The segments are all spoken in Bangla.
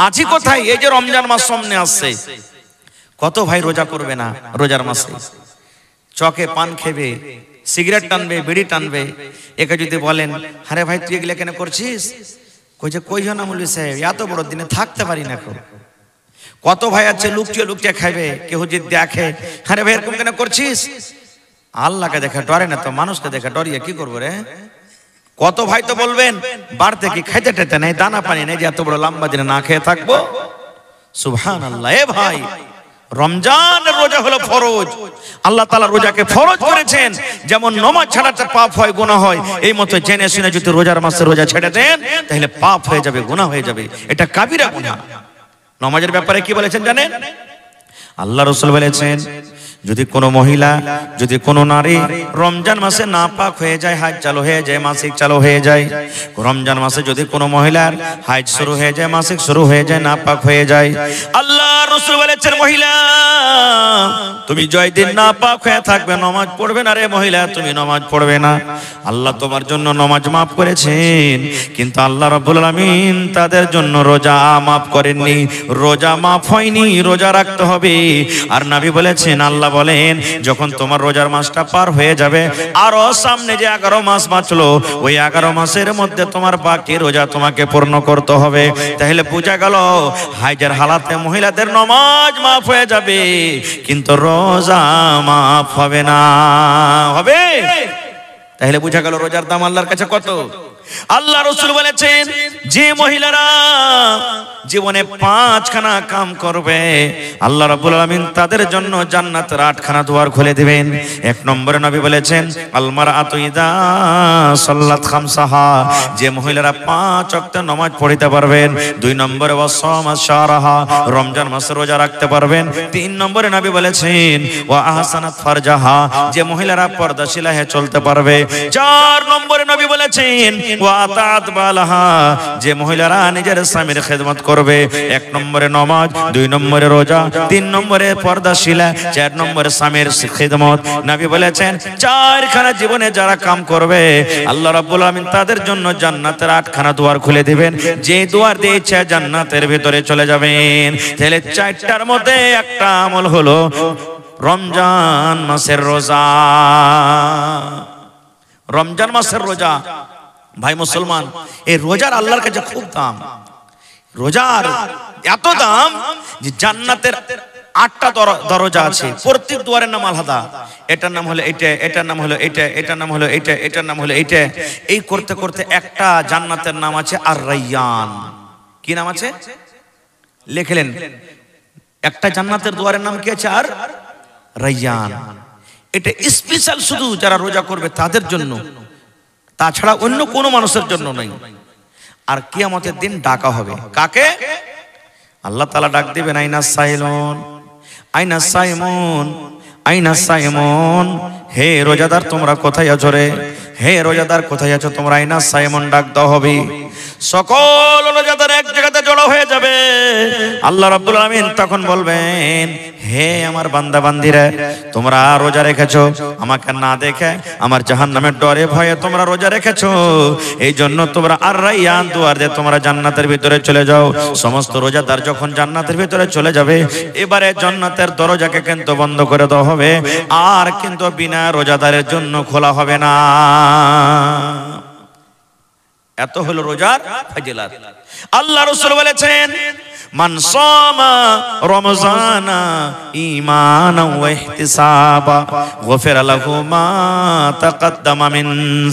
আছি কোথায়? এই যে রমজান মাস সামনে আসছে, কত ভাই রোজা করবে না রোজার মাসে? চকে পান খেবে, সিগারেট টানবে, বিড়ি টানবে। একে যদি বলেন, আরে ভাই তুই এগুলা কেন করছিস? কই যে কই না মৌলভী সাহেব, এত বড় দিনে থাকতে পারি না। কত ভাই আছে লুকিয়ে লুকিয়ে খাইবে, কেউ যদি দেখে, আরে ভাই এরকম কেন করছিস? আল্লাহকে দেখে ডরে না তো মানুষকে দেখে ডরিয়ে কি করবো রে? কত ভাই তো বলবেন বাড়িতে কি খাইতে টেতে নেই, দানা পানি নেই, যে এত বড় লম্বা দিনে না খেয়ে থাকবো। সুবহানাল্লাহ। এ ভাই, রমজানের রোজা হলো ফরজ। আল্লাহ তাআলা রোজাকে ফরজ করেছেন। যেমন নামাজ ছাড়াতে পাপ হয়, গুনাহ হয়, এই মতো জেনে শুনে যদি রোজার মাসে রোজা ছেড়ে দেন তাহলে পাপ হয়ে যাবে, গুনাহ হয়ে যাবে। এটা কাবিরা গুনাহ। নামাজের ব্যাপারে কি বলেছেন জানেন? আল্লাহ রাসূল বলেছেন, যদি কোনো মহিলা, যদি কোনো নারী রমজান মাসে নাপাক হয়ে যায়, হাজ চালু হয়ে যায়, মাসিক চালু হয়ে যায়, রমজান মাসে যদি কোনো মহিলার হাজ শুরু হয়ে যায়, মাসিক শুরু হয়ে যায়, নাপাক হয়ে যায়, আল্লাহ রাসূল বলেছেন, মহিলা তুমি জয় দিন নাপাক হয়ে থাকবে, নামাজ পড়বে না। রে মহিলা, তুমি নামাজ পড়বে না। আল্লাহ তোমার জন্য নামাজ মাফ করেছেন, কিন্তু আল্লাহ রাব্বুল আলামিন তাদের জন্য রোজা মাফ করেননি। রোজা মাফ হয়নি, রোজা রাখতে হবে। আর নবী বলেছেন, আল্লাহ বলেন, যখন তোমার রোজার মাসটা পার হয়ে যাবে, আরো সামনে যে 11 মাস বাঁচলো, ওই 11 মাসের মধ্যে তোমার বাকি রোজা তোমাকে পূর্ণ করতে হবে। তাহলে বোঝা গেল হাইজের হালাতে মহিলাদের নামাজ মাফ হয়ে যাবে, কিন্তু রোজা মাফ হবে না। হবে? তাহলে বোঝা গেল রোজার দাম আল্লাহর কাছে কত। আল্লাহ রাসূল বলেছেন, যে মহিলারা জীবনে 5খানা কাম করবে, আল্লাহ রাব্বুল আলামিন তাদের জন্য জান্নাতের 8খানা দুয়ার খুলে দিবেন। 1 নম্বরে নবী বলেছেন, আল মারআতু ইযা সাল্লাত খামসাহা, যে মহিলারা 5 ওয়াক্ত নামাজ পড়তে পারবেন। 2 নম্বরে ওয়াসামাত শাহরাহা, রমজান মাসে রোজা রাখতে পারবেন। 3 নম্বরে নবী বলেছেন, ওয়া আহসানাত ফারজাহা, যে মহিলারা পর্দাশীলা হয়ে চলতে পারবে। 4 নম্বরে নবী বলেছেন, ওয়া আতাত বালাহা, যে মহিলারা নিজের স্বামীর খেদমত করবে। 1 নম্বরে নামাজ, 2 নম্বরে রোজা, 3 নম্বরে পর্দাশীলা, 4 নম্বরে স্বামীর খেদমত। নবী বলেছেন, 4খানা জীবনে যারা কাম করবে, আল্লাহ রাব্বুল আলামিন তাদের জন্য জান্নাতের 8খানা দুয়ার খুলে দিবেন। যে দুয়ার দিয়ে ইচ্ছা জান্নাতের ভিতরে চলে যাবেন। তাহলে 4টার মধ্যে একটা আমল হলো রমজান মাসের রোজা। রমজান মাসের রোজা ভাই মুসলমান, এই রোজার আল্লাহর কাছে খুব দাম। রোজার এত দাম যে জান্নাতের 8টা দরজা আছে, প্রত্যেক দুয়ারের নাম আলাদা। এটার নাম হলো এটা, এটার নাম হলো এটা, এটার নাম হলো এটা, এটার নাম হলো এটা। এই করতে করতে একটা জান্নাতের নাম আছে আর রায়্যান। কি নাম আছে লিখলেন? একটা জান্নাতের দুয়ারের নাম কি আছে? আর রায়্যান। এটা স্পেশাল শুধু যারা রোজা করবে তাদের জন্য, তাছাড়া অন্য কোনো মানুষের জন্য নয়। আর কিয়ামতের দিন ডাকা হবে কাকে? আল্লাহ তাআলা ডাক দিবেন, আইনা সাইলুন, আইনা সাইমুন, আইনা সাইমুন, হে রোজাদার তোমরা কোথায় আছো রে? হে রোজাদার কোথায় আছো তোমরা? আইনা সাইমুন ডাক দাও হবে। সকল রোজাদার এক জায়গাতে জড়ো হয়ে যাবে। আল্লাহ রাব্বুল আলামিন তখন বলবেন, হে আমার বান্দা বান্দিরা, তোমরা রোজা রেখেছো, আমাকে না দেখে আমার জাহান্নামের ডরে ভয়ে তোমরা রোজা রেখেছো, এই জন্য তোমরা আর রায়্যান দুয়ার দিয়ে তোমরা জান্নাতের ভিতরে চলে যাও। সমস্ত রোজাদার যখন জান্নাতের ভিতরে চলে যাবে, এবারে জান্নাতের দরজাকে কিন্তু বন্ধ করে দেওয়া হবে, আর কিন্তু বিনা রোজাদারের জন্য খোলা হবে না। এত হলো রোজার ফজিলত। আল্লাহ রাসূল বলেছেন, মান সামা রমজানা ঈমানান ওয়া ইহতিসাবা গফিরা লাহু মা তাকাদ্দামা মিন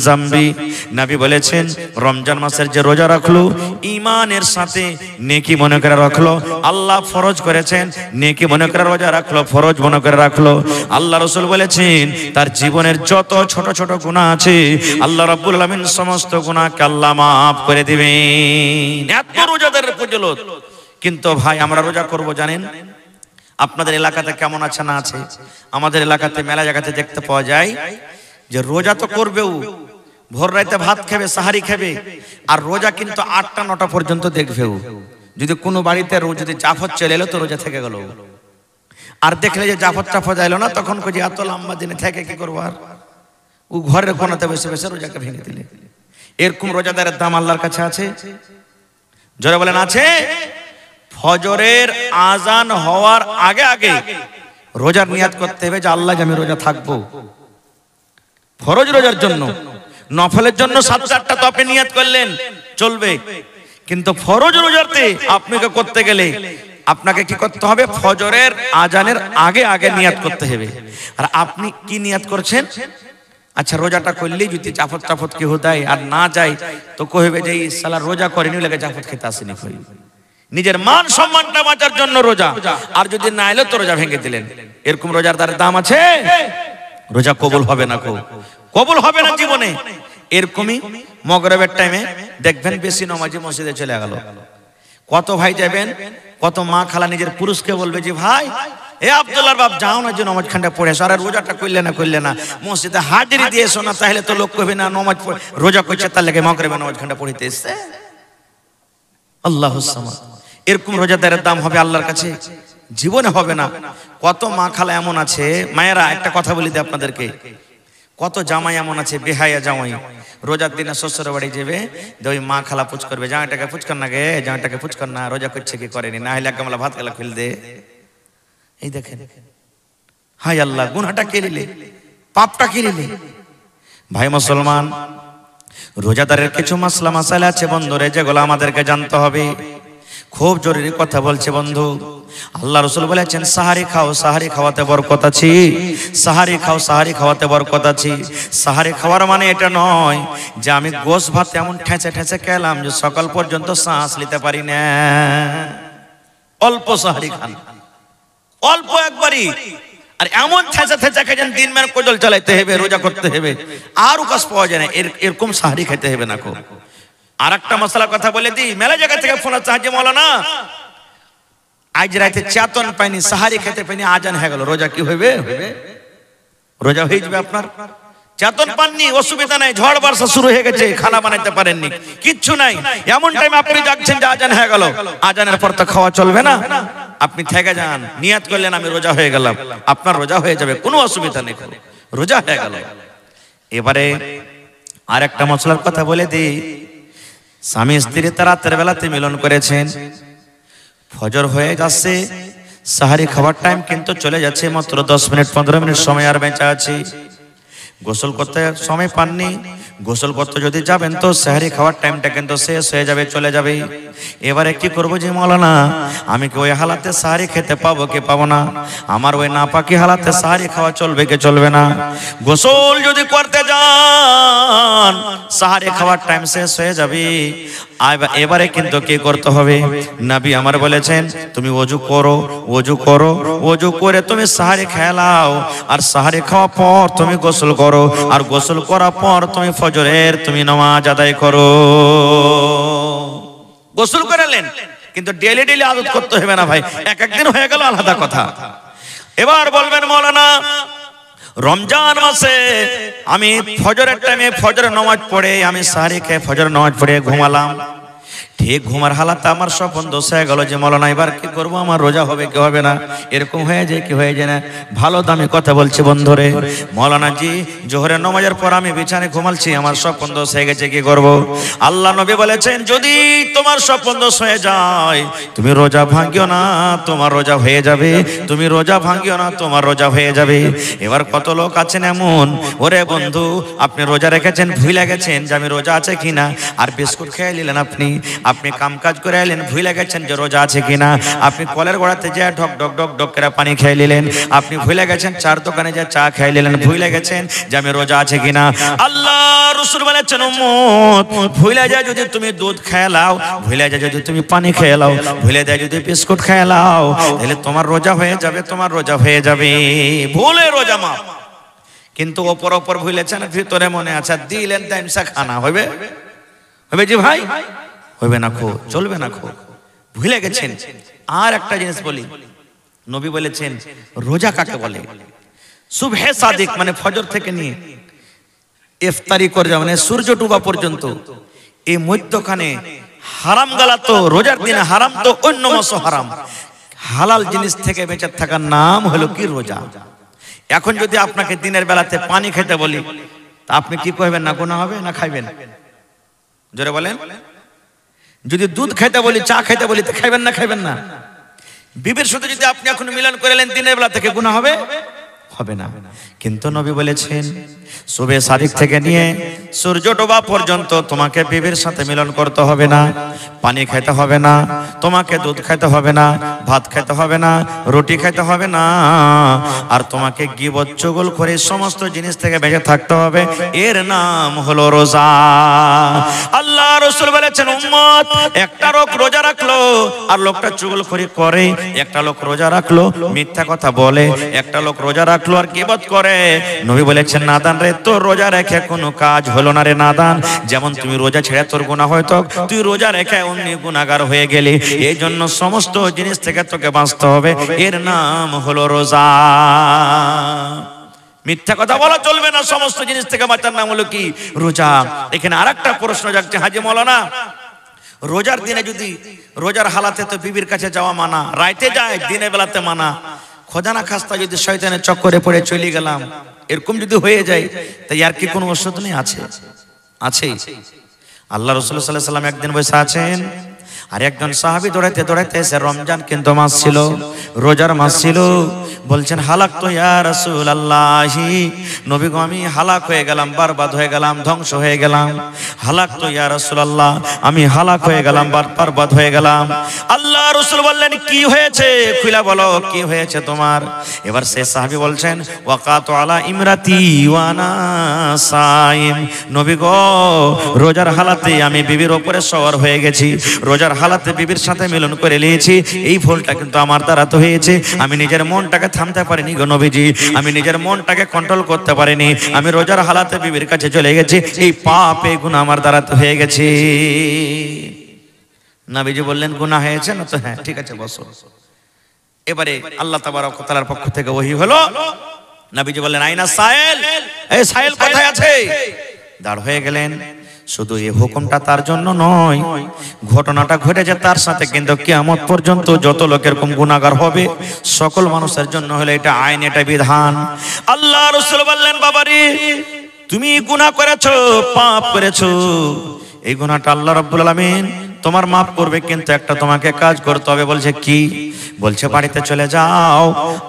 যামবি। নবী বলেছেন, রমজান মাসের যে রোজা রাখলো ঈমানের সাথে, নেকি মনে করে রাখলো, আল্লাহ ফরজ করেছেন, নেকি মনে করে রোজা রাখলো, ফরজ মনে করে রাখলো। আল্লাহ রাসূল বলেছেন, তার জীবনের যত ছোট ছোট গুনাহ আছে, আল্লাহ রাব্বুল আলামিন সমস্ত গুনাহকে আল্লাহ মাফ করে দিবেন। এত রোজাদের ফজিলত। কিন্তু ভাই আমরা রোজা করব জানেন? আপনাদের এলাকাতে কেমন আছে না আছে? আমাদের এলাকাতে মেলা জায়গাতে দেখতে পাওয়া যায় যে রোজা তো করবেও, ভোর রাতে ভাত খাবে, সাহারি খাবে, আর রোজা কিন্তু 8টা 9টা পর্যন্ত দেখবেও। যদি কোনো বাড়িতে যদি জাফর চলে এলো তো রোজা থেকে গেল, আর দেখলে যে জাফর টাফর যাইলো না, তখন যে এত লম্বা দিনে থেকে কি করবো, আর ও ঘরের কোনাতে বসে বসে রোজাকে ভেঙে দিলে। এরকম রোজাদারের দাম আল্লাহর কাছে আছে। জোরে বলেন আছে? ফজরের আজান হওয়ার আগে আগে রোজার নিয়াত করতে হবে যে আল্লাহ আমি রোজা থাকবো। ফরজ রোজার জন্য, নফলের জন্য 7-8টা তো আপনি নিয়াত করলেন চলবে, কিন্তু ফরজ রোজাতে আপনাকে করতে গেলে আপনাকে কি করতে হবে? ফজরের আজানের আগে আগে নিয়াত করতে হবে। আর আপনি কি নিয়াত করছেন? আচ্ছা, রোজাটা করলেই যদি জাফত টাফত কেউ দেয় আর না যায় তো কইবে যে এই শালা রোজা করেনি লাগে জাফত খেতে আসেনি। নিজের মান সম্মানটা বাঁচার জন্য রোজা, আর যদি না এলো তো রোজা ভেঙে দিলেন। এরকম রোজার দ্বারা দাম আছে? রোজা কবুল হবে না, কবুল হবে না জীবনে। এরকমই মগরিবের টাইমে দেখবেন বেশি নামাজি মসজিদে চলে গেল। কত ভাই যাবেন, কত মা খালা নিজের পুরুষকে বলবে যে ভাই এ আব্দুল্লাহর বাপ যাও না যে নামাজ খানটা পড়ে এসো, আর রোজাটা করলে না মসজিদে হাজিরি দিয়ে এসো না, তাহলে তো লোক কইবে না নামাজ রোজা করছে তার লাগে মগরিবে নামাজ খানটা পড়িতে এসছে। আল্লাহুস সামাদ। এরকম রোজাদারের দাম হবে আল্লাহর কাছে? জীবনে হবে না। কত মা খালা এমন আছে, মায়েরা একটা কথা বলি দিই আপনাদেরকে, কত জামাই এমন আছে বেহায়া জামাই, রোজার দিনে শ্বশুর বাড়ি যাবে, ওই মা খালা পুচ করবে, জামাইটাকে পুচকার না গে, জামাইটাকে পুচকার না, রোজা করছে কি করেনি, না হলে এক গামলা ভাত গেলা ফেল দে। এই দেখেন, হাই আল্লাহ, গুনাহটা কে নিলে, পাপটা কে নিলে? ভাই মুসলমান, রোজাদারের কিছু মাসলা মাসাইল আছে বন্ধুরে, যেগুলো আমাদেরকে জানতে হবে। খুব জরুরি কথা বলছে বন্ধু। আল্লাহ রাসূল বলেছেন সাহারি খাও, সাহারি খাওয়াতে বরকত আছে। সাহারি খাও, সাহারি খাওয়াতে বরকত আছে। সাহারি খাওয়ার মানে এটা নয় যে আমি গোশ ভাত এমন ঠেঁচে ঠেঁচে খেলাম যে সকাল পর্যন্ত শ্বাস নিতে পারি না। অল্প সাহারি খান, অল্প একবারই, আর এমন ঠেঁচা ঠেঁচা খেয়েছেন দিন মান কোজল চালাইতে হবে, রোজা করতে হবে, আর উকাস পাওয়া যায় না, এরকম সাহারি খেতে হবে না। আর একটা মশলার কথা বলে দিই, মেলা জায়গা থেকে ফোন আসছে, হাজি মাওলানা আজ রাতে চেতন পাইনি, সাহারি খেতে পাইনি, আজান হয়ে গেল, রোজা কি হইবে? রোজা হয়ে যাবে আপনার। চেতন পাননি, অসুবিধা নাই, ঝড় বর্ষা শুরু হয়ে গেছে, খানা বানাইতে পারেননি, কিচ্ছু নাই, এমন টাইম আপনি যাচ্ছেন যে আজান হয়ে গেল, আজানের পর তো খাওয়া চলবে না, আপনি থেকে যান, নিয়াত করলেন আমি রোজা হয়ে গেলাম, আপনার রোজা হয়ে যাবে, কোনো অসুবিধা নেই, রোজা হয়ে গেল। এবারে আর একটা মশলার কথা বলে দিই, স্বামী স্ত্রী তারা রাতের বেলাতে মিলন করেছেন, ফজর হয়ে যাচ্ছে, সাহারি খাবার টাইম কিন্তু চলে যাচ্ছে, মাত্র 10 মিনিট 15 মিনিট সময় আর বেঁচে আছে, গোসল করতে সময় পাননি, গোসল করতে যদি যাবেন তো সাহারি খাওয়ার টাইমটা কিন্তু শেষ হয়ে যাবে, চলে যাবে। এবারে কি করবো যে মাওলানা, আমি কি ওই হালাতে সাহারি খেতে পাবো কি পাবো না? আমার ওই নাপাকি হালাতে সাহারি খাওয়া চলবে কি চলবে না? গোসল যদি করতে যান সাহারি খাওয়ার টাইম শেষ হয়ে যাবে। এবারে কিন্তু কি করতে হবে? নবী আমার বলেছেন তুমি ওযু করো, ওযু করো, ওযু করে তুমি সাহারি খেলাও, আর সাহারি খাওয়ার পর তুমি গোসল করো, আর গোসল করার পর তুমি ফজরের তুমি নামাজ আদায় করো। গোসল করালেন, কিন্তু ডেইলি ডেইলি আদত করতে হবে না ভাই, এক একদিন হয়ে গেল আলাদা কথা। এবার বলবেন মাওলানা রমজান মাসে আমি ফজরের টাইমে ফজরের নামাজ পড়ে আমি সাহারি খেয়ে ফজরের নামাজ পড়ে ঘুমালাম, ঠিক ঘুমার হালাতে আমার স্বপ্ন দোষ হয়ে গেল যে মাওলানা এবার কি করবো, আমার রোজা হবে কি হবে না, এরকম হয়ে যায় কি হয়ে যায় না। ভালো দামি কথা বলছি বন্ধুরে, মাওলানা জি জোহরের নামাজের পর আমি বিছানায় ঘুমালছি, আমার স্বপ্ন দোষ হয়ে গেছে, কি করব? আল্লাহ নবী বলেছেন যদি তোমার স্বপ্ন দোষ হয়ে যায় তুমি রোজা ভাঙিও না, তোমার রোজা হয়ে যাবে, তুমি রোজা ভাঙিও না, তোমার রোজা হয়ে যাবে। এবার কত লোক আছেন এমন, ওরে বন্ধু আপনি রোজা রেখেছেন, ভুলে গেছেন যে আমি রোজা আছে কিনা, আর বিস্কুট খেয়ে নিলেন, আপনি কাম কাজ করে এলেন, ভুলে গেছেন যে রোজা আছে কিনা, আপনি কলের গোড়াতে যে ঢক ঢক ঢক ঢক করে পানি খেয়ে নিলেন, আপনি ভুলে গেছেন চার দোকানে যে চা খেয়ে নিলেন, ভুলে গেছেন যে আমি রোজা আছে কিনা। আল্লাহ রাসূল বলেছেন উম্মত ভুলে যায় যদি তুমি দুধ খেয়ে লাও, ভুলে যায় যদি তুমি পানি খেয়ে লাও, ভুলে যায় যদি বিস্কুট খেয়ে লাও, তাহলে তোমার রোজা হয়ে যাবে, তোমার রোজা হয়ে যাবে, ভুলে রোজা মাফ। কিন্তু ওপর ওপর ভুলেছেন, ভিতরে মনে আছে, দিলেন টাইমসা খানা হবে, হবে জি ভাই, হবে না, খো চলবে না, খো ভুলে গেছেন। আর একটা জিনিস বলি, নবী বলেছেন রোজা কাকে বলে? সুবহে সাদিক মানে ফজর থেকে নিয়ে ইফতারি করে মানে সূর্য ডুবা পর্যন্ত, এই মধ্যখানে হারাম গালা তো রোজার দিনে হারাম, তো অন্য মাসও হারাম, হালাল জিনিস থেকে বেঁচে থাকার নাম হলো কি রোজা। এখন যদি আপনাকে দিনের বেলাতে পানি খেতে বলি তা আপনি কি কইবেন? না গুনাহ হবে না খাইবেন? জোরে বলেন। যদি দুধ খাইতে বলি, চা খাইতে বলি, তো খাইবেন না? খাইবেন না। বিবির সাথে যদি আপনি এখন মিলন করেলেন দিনের বেলা থেকে, গুনাহ হবে? হবে না। কিন্তু নবী বলেছেন সুবে সাদিক থেকে নিয়ে সূর্য ডোবা পর্যন্ত তোমাকে বিবির সাথে মিলন করতে হবে না, পানি খাইতে হবে না, তোমাকে দুধ খাইতে হবে না, ভাত খাইতে হবে না, রুটি খাইতে হবে না, আর তোমাকে গীবত চুগল করে সমস্ত জিনিস থেকে বেঁচে থাকতে হবে। এর নাম হলো রোজা। আল্লাহ রাসূল বলেছেন উম্মত, একটা লোক রোজা রাখলো আর লোকটা চুগলখড়ি করে, একটা লোক রোজা রাখলো মিথ্যা কথা বলে, একটা লোক রোজা রাখলো আর গীবত করে। নবী বলেছেন নাদান রে, তোর রোজা রেখে কোনো কাজ হলো না রে নাদান। যেমন তুমি রোজা ছেড়ে তোর গুনাহ হয়তো, তুই রোজা রেখে অন্য গুনাহগার হয়ে গেলি। এই জন্য সমস্ত জিনিস থেকে তোকে বাঁচতে হবে। এর নাম হলো রোজা। মিথ্যা কথা বলা চলবে না, সমস্ত জিনিস থেকে বাঁচার নাম হলো কি? রোজা। এখানে আরেকটা প্রশ্ন জাগছে, হাজী মাওলানা রোজার দিনে যদি রোজার হালাতে তো বিবির কাছে যাওয়া মানা, রাইতে যায় দিনের বেলাতে মানা, খোদা না খাস্তা যদি শয়তানের চক্করে পড়ে চলে গেলাম, এরকম যদি হয়ে যায়, তাই আর কি কোনো ওষুধ নেই? আছে, আছেই। আল্লাহ রাসূল সাল্লাল্লাহু আলাইহি ওয়াসাল্লাম একদিন বসে আছেন, আর একজন সাহাবী দৌড়াইতে দৌড়াইতে এসে, রমজান কিন্তু মাস ছিল, রোজার মাস ছিল, বলছেন হালাক তো ইয়া রাসূলুল্লাহি, নবী গো আমি হালাক হয়ে গেলাম, বরবাদ হয়ে গেলাম, ধ্বংস হয়ে গেলাম। হালাক তো ইয়া রাসূলুল্লাহ, আমি হালাক হয়ে গেলাম, বরবাদ হয়ে গেলাম। আল্লাহ রাসূল বললেন কি হয়েছে, খুলে বলো কি হয়েছে তোমার। এবার সে সাহাবী বলছেন ওয়াকাতু আলা ইমরাতি ওয়া আনা সাইম, নবী গো রোজার হালাতে আমি বিবির উপরে সওয়ার হয়ে গেছি, রোজার হালাতে বিবির সাথে মিলন করে নিয়েছি। এই ভুলটা কিন্তু আমার দ্বারা তো হয়েছে, আমি নিজের মনটাকে থামতে পারিনি গো নবীজি, আমি নিজের মনটাকে কন্ট্রোল করতে পারিনি, আমি রোজার হালাতে বিবির কাছে চলে গেছি, এই পাপ এই গুনাহ আমার দ্বারা তো হয়ে গেছে। নবীজি বললেন গুনাহ হয়েছে না? তো হ্যাঁ, ঠিক আছে বসো। এবারে আল্লাহ তাবারক ওয়া তাআলার পক্ষ থেকে ওহী হলো, নবীজি বললেন আইনা সাইল, এই সাইল কোথায় আছে? দাঁড় হয়ে গেলেন। শুধু এই হুকুমটা তার জন্য নয়, ঘটনাটা ঘটেছে তার সাথে, কিন্তু কিয়ামত পর্যন্ত যত লোক এরকম গুনাহগার হবে সকল মানুষের জন্য হলো এটা আইন, এটা বিধান। আল্লাহ রাসূল বললেন বাবারে তুমি গুনাহ করেছো, পাপ করেছো, এই গুনাহটা আল্লাহ রাব্বুল আলামিন তোমার মাফ করবে, কিন্তু একটা তোমাকে কাজ করতে হবে। বলছে কি? বলছে বাড়িতে চলে যাও,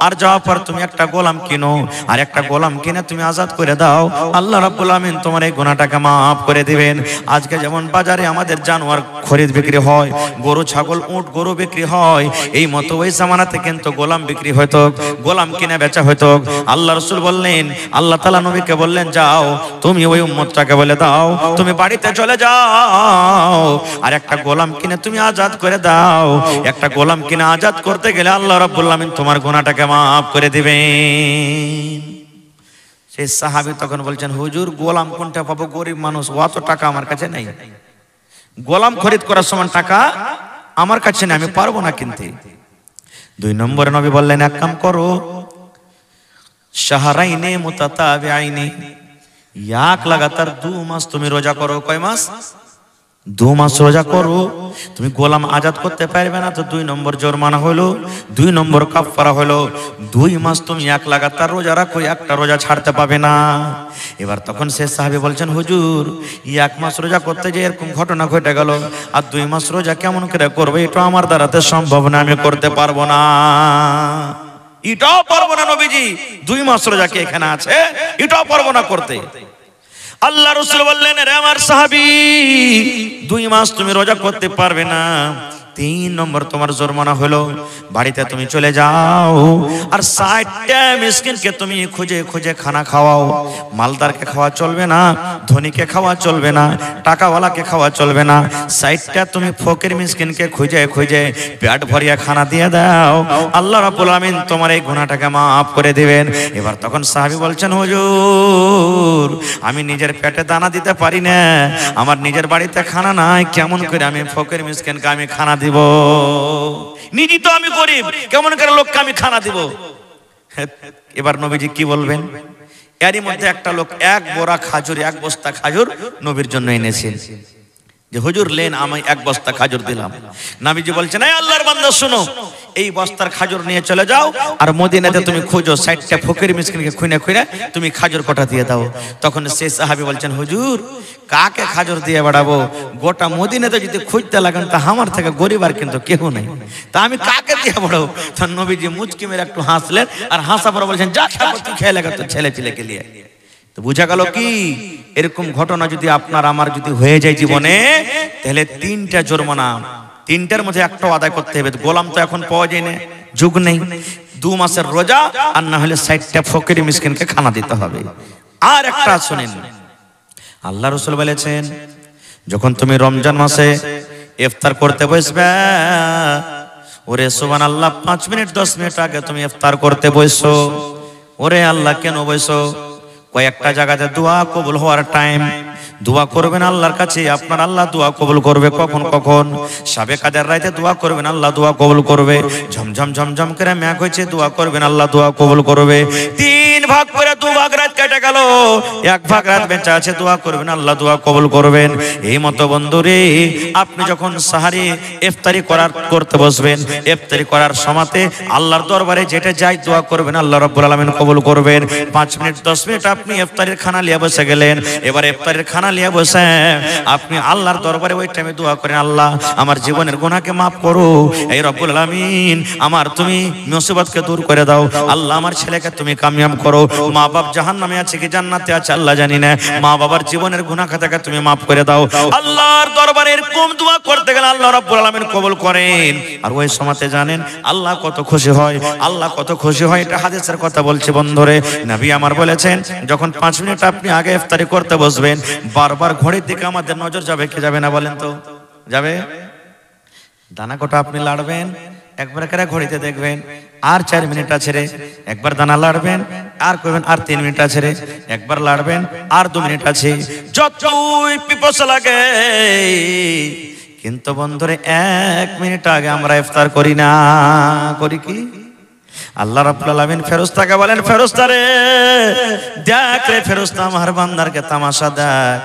আর যাওয়ার পর তুমি একটা গোলাম কিনো, আর একটা গোলাম কিনে তুমি আজাদ করে দাও, আল্লাহ রাব্বুল আমিন তোমার এই গুনাহটাকে মাফ করে দিবেন। আজকে যেমন বাজারে আমাদের জানোয়ার খরিদ বিক্রি হয়, গরু ছাগল উট গরু বিক্রি হয়, এই মতো ওই জামানাতে কিন্তু গোলাম বিক্রি হতো, গোলাম কিনে বেচা হতো। আল্লাহ রাসূল বললেন, আল্লাহ তাআলা নবীকে বললেন যাও তুমি ওই উম্মতটাকে বলে দাও তুমি বাড়িতে চলে যাও, আর একটা গোলাম কিনে তুমি আজাদ করে দাও। একটা গোলাম কিনে আজাদ করতে গেলে আল্লাহ রাব্বুল আমিন তোমার গুনাহটাকে মাফ করে দিবেন। সেই সাহাবী তখন বলছেন হুজুর গোলাম কোনটা পাবো, গরিব মানুষ, অত টাকা আমার কাছে নেই, গোলাম খরিদ করার সময় টাকা আমার কাছে নেই, আমি পারবো না কিনতে। 2 নম্বরে নবী বললেন এক কাম করো, শাহরাইনে মুতাতাবিআইনে, এক লাগাতার 2 মাস তুমি রোজা করো। কয় মাস? 2 মাস রোজা করো। তুমি গোলাম আজাদ করতে পারবে না তো 2 নম্বর জরিমানা হলো, 2 নম্বর কাফারা হলো। 2 মাস তুমি এক লাগাতার রোজা রাখো, একটা রোজা ছাড়তে পাবে না। এবার তখন সে সাহাবী বলছেন হুজুর 1 মাস রোজা করতে যে এরকম ঘটনা ঘটে গেল, আর 2 মাস রোজা কেমন করে করবো, এটা আমার দ্বারাতে সম্ভব না, আমি করতে পারবো না, এটাও পারবো না নবীজি। 2 মাস রোজা কি এখানে আছে? এটাও পারবো না করতে। আল্লাহ রাসূল বললেন রে আমার সাহাবী 2 মাস তুমি রোজা করতে পারবে না, 3 নম্বর তোমার জরিমানা হলো বাড়িতে তুমি চলে যাও, আর 60টা মিসকিনকে তুমি খুঁজে খুঁজে খানা খাওয়াও। মালদারকে খাওয়া চলবে না, ধনীকে খাওয়া চলবে না, টাকাওয়ালাকে খাওয়া চলবে না, 60টা তুমি ফকির মিসকিনকে খুঁজে খুঁজে পেট ভরিয়ে খানা দিয়ে দাও, আল্লাহ রাব্বুল আমিন তোমার এই গুনাহটাকে মাফ করে দিবেন। এবার তখন সাহাবী বলছেন হুজুর আমি নিজের পেটে দানা দিতে পারি না, আমার নিজের বাড়িতে খানা নাই, কেমন করে আমি ফকির মিসকিনকে আমি খানা দিব? নিজে তো আমি গরিব, কেমন করে লোককে আমি খানা দিব? এবার নবীজি কি বলবেন? এরই মধ্যে একটা লোক 1 বোরা খাজুর, 1 বস্তা খাজুর নবীর জন্য এনেছেন, যে হুজুর লেন আমি 1 বস্তা খাজুর দিলাম। নবীজি বলছেন এই আল্লাহর বান্দা শোনো, এই বস্তার খাজুর নিয়ে চলে যাও আর মদিনাতে তুমি খোঁজো 60টা ফকির মিসকিনকে খুঁজে খুঁজে তুমি খাজুর কটা দিয়ে দাও। তখন সেই সাহাবী বলছেন, হুজুর কাকে খাজুর দিয়ে বাড়াবো? গোটা মদিনাতে যদি খুঁজতে লাগেন তা আমার থেকে গরিব আর কিন্তু কেউ নেই, তা আমি কাকে দিয়ে বাড়াবো? তখন নবীজি মুচকি মেরে একটু হাসলেন আর হাসা পরে বলছেন, যা খাবো তুই খেয়ে লাগা তোর ছেলে ছেলেকে নিয়ে। তো বুঝা গেল কি, এরকম ঘটনা যদি আপনার আমার যদি হয়ে যায় জীবনে, তাহলে 3টা জরিমানা, 3টার মধ্যে একটাও আদায় করতে হবে। গোলাম তো এখন পাওয়া যায় না, যুগ নেই। 2 মাসের রোজা আর না হলে 60টা ফকির মিসকিনকে খানা দিতে হবে। আর একটা শুনেন, আল্লাহ রাসূল বলেছেন, যখন তুমি রমজান মাসে ইফতার করতে বসবে, ওরে সুবহানাল্লাহ 5 মিনিট 10 মিনিট আগে তুমি ইফতার করতে বসো। ওরে আল্লাহ কেন বসো? কয়েকটা জায়গাতে দোয়া কবুল হওয়ার টাইম, দোয়া করবেন আল্লাহর কাছে, আপনার আল্লাহ দোয়া কবুল করবে। কখন কখন? সাবে কাদের রাতে দোয়া করবেন, আল্লাহ দোয়া কবুল করবে। ঝমঝম ঝমঝম করে মেঘ হয়েছে, দোয়া করবেন, আল্লাহ দোয়া কবুল করবে। 3 ভাগ করে 2 ভাগ রাত কেটে গেল, 1 ভাগ রাত বেঁচে আছে, দোয়া করবেন, আল্লাহ দোয়া কবুল করবেন। এই মতো বন্ধুরে, আপনি যখন সাহারি ইফতারি করতে বসবেন, ইফতারি করার সময়তে আল্লাহর দরবারে যেটা যাই দোয়া করবেন, আল্লাহ রাব্বুল আলামিন কবুল করবেন। 5 মিনিট 10 মিনিট আপনি ইফতারের খানা নিয়ে বসে গেলেন, এবার ইফতারের খানা নিয়ে বসে আপনি আল্লাহর দরবারে ওই টাইমে দোয়া করেন, আল্লাহ আমার জীবনের গুনাহকে মাফ করো, এই রব্বুল আলামিন আমার তুমি মুসিবতকে দূর করে দাও, আল্লাহ আমার ছেলেকে তুমি কামিয়াব করো, মা বাপ জাহান্নামে আছে কি জান্নাতে আছে আল্লাহ জানি না, মা বাবার জীবনের গুনাহ খাতাকে তুমি মাফ করে দাও। আল্লাহর দরবারে এরকম দোয়া করতে গেলে আল্লাহ রাব্বুল আলামিন কবুল করেন। আর ওই সময়তে জানেন আল্লাহ কত খুশি হয়, আল্লাহ কত খুশি হয়, এটা হাদিসের কথা বলছে বন্ধুরে। নবী আমার বলেছেন, যখন 5 মিনিট আপনি আগে ইফতারি করতে বসবেন, বারবার ঘড়ির দিকে আমাদের নজর যাবে কি যাবে না বলেন তো? যাবে। দানা কটা আপনি লাড়বেন, একবার করে ঘড়িতে দেখবেন আর 4 মিনিট আছে রে, একবার দানা লাড়বেন আর কইবেন আর 3 মিনিট আছে রে, একবার লাড়বেন আর 2 মিনিট আছে, যতই পিপাসা লাগে। কিন্তু বন্ধুরে 1 মিনিট আগে আমরা ইফতার করি না, করি কি? আল্লাহ রাব্বুল আলামিন ফেরেশতাকে বলেন, ফেরেশতা রে দেখ রে ফেরেশতা, আমার বান্দারকে তামাশা দেখ,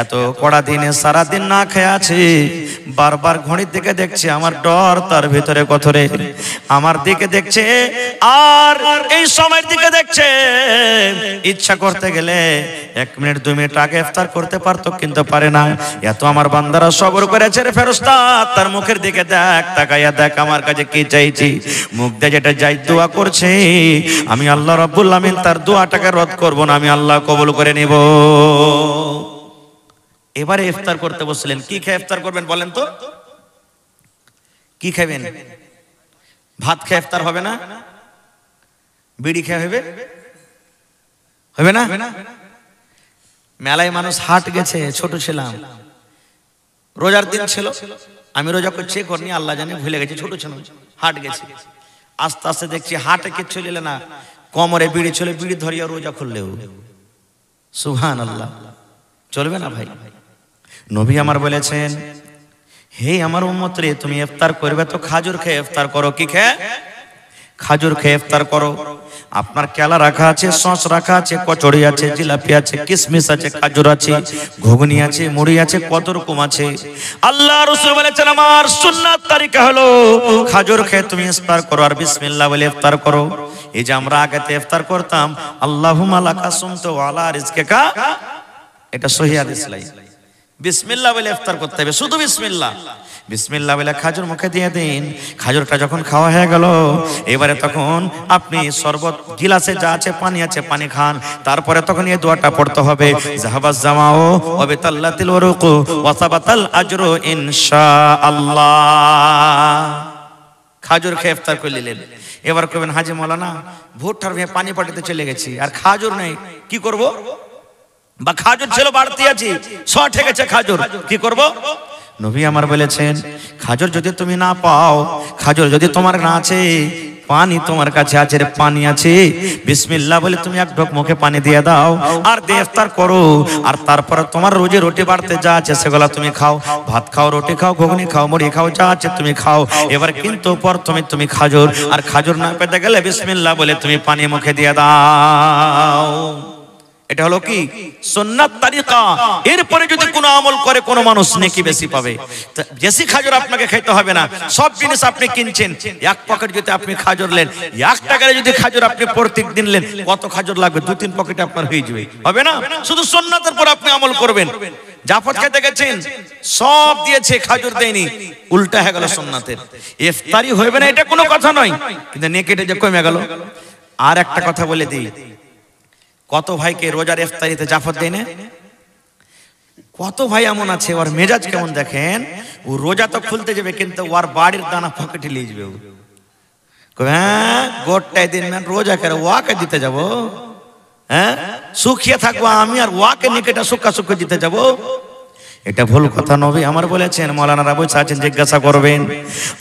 এত কড়া দিনে সারা দিন না খেয়ে আছে, বারবার ঘড়ির দিকে দেখছে, আমার ডর তার ভিতরে কত রে, আমার দিকে দেখছে আর এই সময়ের দিকে দেখছে। ইচ্ছা করতে গেলে 1 মিনিট 2 মিনিট আগে ইফতার করতে পারতো, কিন্তু পারে না। এত আমার বান্দারা সবর করেছে রে ফেরেশতা, তার মুখের দিকে দেখ, তাকাইয়া দেখ আমার কাছে কি চাইছি, মুখ দিয়ে যেটা যাই দোয়া করছে, আমি আল্লাহ রাব্বুল আলামিন তার দোয়াটাকে রদ করব না, আমি আল্লাহ কবুল করে নিব। এবারে ইফতার করতে বসলেন, কি খেয়ে ইফতার করবেন বলেন তো? কি খাবেন? ভাত খেয়ে ইফতার হবে না, বিড়ি খেয়ে হবে, হবে না? মেলায় মানুষ হাট গেছে, ছোট ছিলাম, রোজার দিন ছিল, আমি রোজা করছি করনি আল্লাহ জানে, ভুলে গেছি, ছোট ছিলাম, হাট গেছি। আস্তে আস্তে দেখছি হাটে কিচ্ছু নিলে না, কোমরে বিড়ি ছিল, বিড়ি ধরিয়া রোজা খুললেও সুবহানাল্লাহ, চলবে না ভাই। নবী আমার বলেছেন, হে আমার উম্মত রে, তুমি ইফতার করবে তো খাজুর খেয়ে ইফতার করো। কি খেয়ে? খাজুর খেয়ে ইফতার করো। আপনার কেলা রাখা আছে, সস রাখা আছে, কচড়ি আছে, জিলাপি আছে, কিশমিশ আছে, খাজুর আছে, ঘুগনি আছে, মুড়ি আছে, কত রকম আছে। আল্লাহ রাসূল বলেছেন, আমার সুন্নাত তরিকা হলো খাজুর খেয়ে তুমি ইফতার করো আর বিসমিল্লাহ বলে ইফতার করো। এই যে আমরা আগেতে ইফতার করতাম, আল্লাহুম্মা লাকা সুমতু ওয়া আলা রিজকিকা, এটা সহিহ হাদিস লাই, বিসমিল্লাহ বলে ইফতার করতে হবে, শুধু বিসমিল্লাহ। বিসমিল্লাহ বলে খাজুর মুখে দিয়ে দিন। খাজুরটা যখন খাওয়া হয়ে গেল, এবারে তখন আপনি শরবত গিলাসে যা আছে, পানি আছে, পানি খান। তারপরে তখন এই দোয়াটা পড়তে হবে, যাহাবাজ জামাও ওয়া বিতাল্লাতিল উরুকু ওয়া সাবাতাল আজরু ইনশাআল্লাহ। খাজুর খেয়ে ইফতার করে নিলেন। এবার কইবেন, হাজী মাওলানা ভুট্টার ভেঙে পানি পাটিতে চলে গেছি আর খাজুর নেই, কি করব? বা খাজুর ছিল বাড়তি আছে, শর্ট হয়ে গেছে খাজুর, কি করব? নবী আমার বলেছেন, খাজুর যদি তুমি না পাও, খাজুর যদি তোমার না আছে, পানি তোমার কাছে আছে, পানি আছে, বিসমিল্লাহ বলে তুমি এক ঢোক মুখে পানি দিয়ে দাও আর দিয়ে ইফতার করো। আর তারপরে তোমার রোজে রুটি বাড়তে যা আছে সেগুলা তুমি খাও, ভাত খাও, রুটি খাও, ঘুগনি খাও, মুড়ি খাও, যা আছে তুমি খাও। এবার কিন্তু প্রথমে তুমি খাজুর, আর খাজুর না পেতে গেলে বিসমিল্লাহ বলে তুমি পানি মুখে দিয়ে দাও। এটা হলো কি সুন্নাত তরিকা। এরপরে যদি কোনো আমল করে কোনো মানুষ নেকি বেশি পাবে। বেশি খাজর আপনাকে খেতে হবে না, সব জিনিস আপনি কিনছেন, এক পকেট যদি আপনি খাজর নেন, 1 টাকার যদি খাজর আপনি প্রত্যেক দিন নেন, কত খাজর লাগবে? 2-3 পকেটে আপনার হয়ে যাবে, হবে না? শুধু সুন্নাতের পর আপনি আমল করবেন। জাফর খেতে গেছেন, সব দিয়েছে, খাজর দেয়নি, উল্টা হয়ে গেল সুন্নাতের। ইফতারি হবে না এটা কোনো কথা নয়, কিন্তু নেকিটা যে কমে গেল। আর একটা কথা বলে দিই, কত ভাইকে রোজার ইফতারিতে জাফর দেয় না? কত ভাই এমন আছে, ওর মেজাজ কেমন দেখেন, ও রোজা তো খুলতে যাবে কিন্তু ওর বাড়ির দানা পকেটে নিয়ে যাবে। হ্যাঁ, গোটাই দিন রোজা করে ওয়াকে দিতে যাব, হ্যাঁ সুখিয়ে থাকবো আমি, আর ওয়াকে নিকেটা সুখা সুখ দিতে যাব? এটা ভুল কথা। নবী আমার বলেছেন, মাওলানারা বসে আছেন, জিজ্ঞাসা করবেন।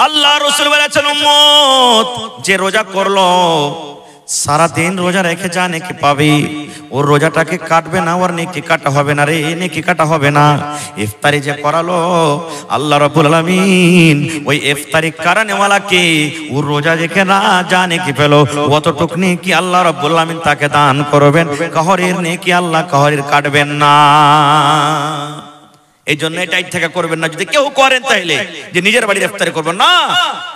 আল্লাহ রাসূল বলেছেন, উম্মত যে রোজা করলো, সারা দিন রোজা রেখে যা নেকি পাবে, ওর রোজাটাকে কাটবে না, ওর নেকি কাটা হবে না রে, নেকি কাটা হবে না। ইফতারি যে করালো আল্লাহ রাব্বুল আলামিন, ওই ইফতারি কারানেওয়ালাকে ওর রোজা রেখে না যা নেকি পেলো, অতটুক নেকি আল্লাহ রাব্বুল আলামিন তাকে দান করবেন। কাহরের নেকি আল্লাহ কাহরের কাটবেন না। এই জন্য এটাই থেকে করবেন না। যদি কেউ করেন তাহলে যে নিজের বাড়ির ইফতারি করবেন না,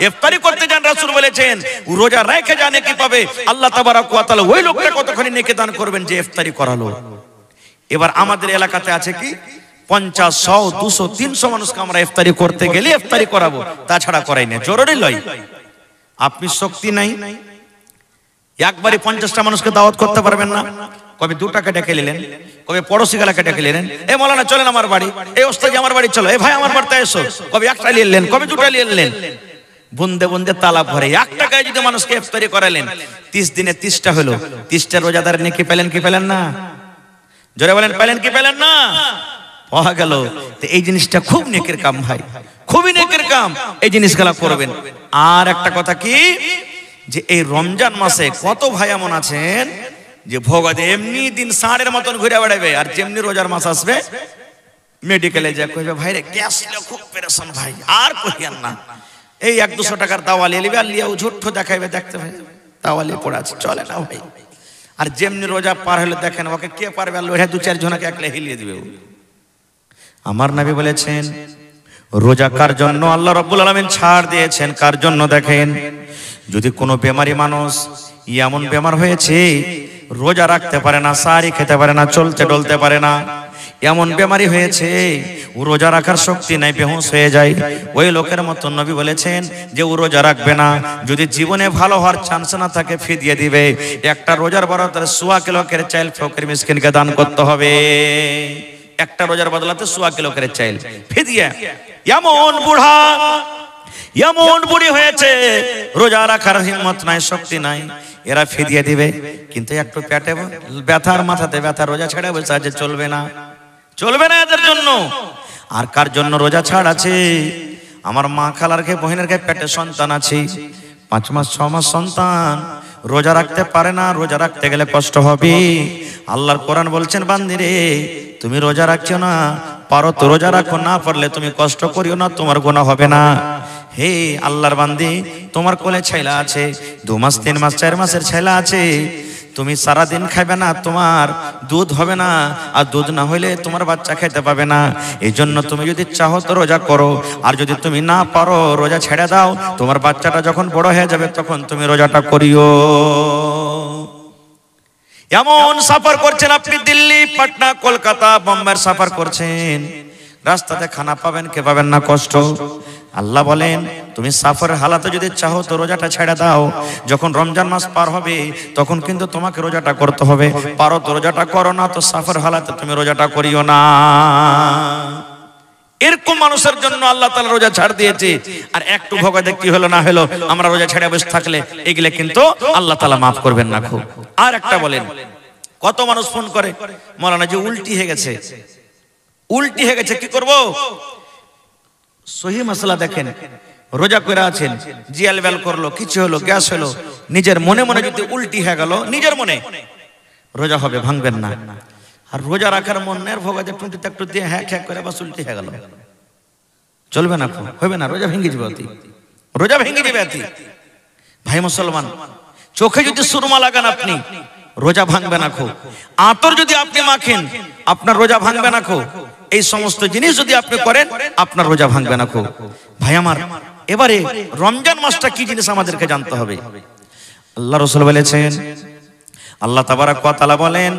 ইফতারি করতে যান, রাসূল বলেছেন রোজা রেখে যা নেকি পাবে, আল্লাহ তাবারক ওয়া তাআলা ওই লোকটা কতখানি নেকি দান করবেন যে ইফতারি করালো। এবার আমাদের এলাকাতে আছে কি 50, 100, 200, 300 মানুষকে আমরা ইফতারি করতে গেলে ইফতারি করাবো, তাছাড়া করাই না, জরুরি লয়। আপনি শক্তি নাই, একবারে 50টা মানুষকে দাওয়াত করতে পারবেন না। কবে 2 টাকা ডেকে নিলেন, কবে পড়োশি গেলাকে ডেকে নিলেন, এ মাওলানা চলেন আমার বাড়ি, এই ওস্তাদ আমার বাড়ি চলো, এ ভাই আমার বাড়িতে এসো, কবে 1টা নিয়ে এলেন, কবে 2টা নিয়ে এলেন, বুন্দে বুন্দে তালা ভরে। 1 টাকায় যদি মানুষকে ইফতারি করালেন, 30 দিনে 30টা হলো, 30টা রোজাদার নেকি পেলেন কি পেলেন না? জোরে বলেন, পেলেন কি পেলেন না? পাওয়া গেল। তো এই জিনিসটা খুব নেকের কাম ভাই, খুবই নেকের কাম, এই জিনিসগুলো করবেন। আর একটা কথা কি, যে এই রমজান মাসে কত ভাই এমন আছেন যে ভোগাতে এমনি দিন ষাঁড়ের মতন ঘুরে বেড়াবে, আর যেমনি রোজার মাস আসবে মেডিকেলে যা কইবে, ভাই রে গ্যাস খুব পেরেশান ভাই, আর কইয়ান না, এই 100-200 টাকার দাওয়া লিয়ে নিবে, আর লিয়াও ঝুট্ঠ দেখাইবে, দেখতে ভাই দাওয়া লিয়ে পড়ে আছে, চলে না ভাই। আর যেমনি রোজা পার হলে দেখেন ওকে কে পারবে, আর লোহা 2-4 জনকে একলে হিলিয়ে দিবে। আমার নবী বলেছেন রোজা কার জন্য আল্লাহ রাব্বুল আলামিন ছাড় দিয়েছেন, কার জন্য দেখেন, যদি কোনো বেমারি মানুষ, এমন বেমার হয়েছে রোজা রাখতে পারে না, সারি খেতে পারে না, চলতে ডলতে পারে না, এমন বেমারি হয়েছে ও রোজা রাখার শক্তি নাই, বেহুঁশ হয়ে যায়, ওই লোকের মতো নবী বলেছেন যে ও রোজা রাখবে না। যদি জীবনে ভালো হওয়ার চান্স না থাকে, ফিদিয়ে দিবে। একটা রোজার বদলাতে 1.25 কিলো করে চাইল ফকির মিসকিনকে দান করতে হবে। একটা রোজার বদলাতে 1.25 কিলো করে চাইল ফিদিয়ে। এমন বুড়া, এমন বুড়ি হয়েছে রোজা রাখার হিম্মত নাই, শক্তি নাই, এরা ফিদিয়ে দিবে। কিন্তু একটু পেটে ব্যথার, মাথাতে ব্যথা, রোজা ছেড়ে বসে আছে, চলবে না, চলবে না এদের জন্য। আর কার জন্য রোজা ছাড় আছে? আমার মা খালার কে বহিনের কে পেটে সন্তান আছে, 5 মাস 6 মাস সন্তান, রোজা রাখতে পারে না, রোজা রাখতে গেলে কষ্ট হবে। আল্লাহর কোরআন বলছেন, বান্দিরে তুমি রোজা রাখছো না, পারো তো রোজা রাখো, না পারলে তুমি কষ্ট করিও না, তোমার গুনাহ হবে না। হে আল্লাহর বান্দি, তোমার কোলে ছেলা আছে, 2 মাস 3 মাস 4 মাসের ছেলা আছে, তুমি সারা দিন খাবে না, তোমার দুধ হবে না, আর দুধ না হইলে তোমার বাচ্চা খেতে পাবে না। এই জন্য তুমি যদি চাহো তো রোজা করো, আর যদি তুমি না পারো রোজা ছেড়ে দাও। তোমার বাচ্চাটা যখন বড় হয়ে যাবে তখন তুমি রোজাটা করিও। এমন সফর করছেন আপনি, দিল্লি, পাটনা, কলকাতা, বোম্বের সফর করছেন, রাস্তাতে খানা পাবেন কে পাবেন না, কষ্ট। আল্লাহ বলেন তুমি সফরের হালাতে যদি চাহো তো রোজাটা ছেড়ে দাও। যখন রমজান মাস পার হবে তখন কিন্তু তোমাকে রোজাটা করতে হবে। পারো তো রোজাটা করো, না তো সফর হালাতে তুমি রোজাটা করিও না। এরকম মানুষের জন্য আল্লাহ তাআলা রোজা ছাড় দিয়েছে। আর একটু ভোগাতে কি হলো না হলো, আমরা রোজা ছেড়ে বসে থাকলে এগুলো কিন্তু আল্লাহ তাআলা মাফ করবেন না খুব। আর একটা বলেন, কত মানুষ ফোন করে, মাওলানা যে উল্টি হয়ে গেছে, উল্টি হয়ে গেছে, কি করব? সহি মাসলা দেখেন, রোজা করে আছেন, জিয়াল বেল করলো, কিছু হলো, গ্যাস হলো, নিজের মনে মনে যদি উল্টি হয়ে গেল, নিজের মনে, রোজা হবে, ভাঙবেন না। আর রোজা রাখার মনের ভোগাতে টুঁটিতে একটু দিয়ে হ্যাঁ খ্যাক করে বাস উল্টি হয়ে গেল, চলবে না, হবে না, রোজা ভেঙে যাবে অতি, রোজা ভেঙে যাবে অতি। ভাই মুসলমান, চোখে যদি সুরমা লাগান আপনি, রোজা ভাঙবে না খো। আতর যদি আপনি মাখেন আপনার রোজা ভাঙবে না খো। এই সমস্ত জিনিস যদি আপনি করেন আপনার রোজা ভাঙবে না খো। ভাই আমার, এবারে রমজান মাসটা কি জিনিস আমাদেরকে জানতে হবে। আল্লাহ রাসূল বলেছেন, আল্লাহ তাবারক ওয়া তাআলা বলেন,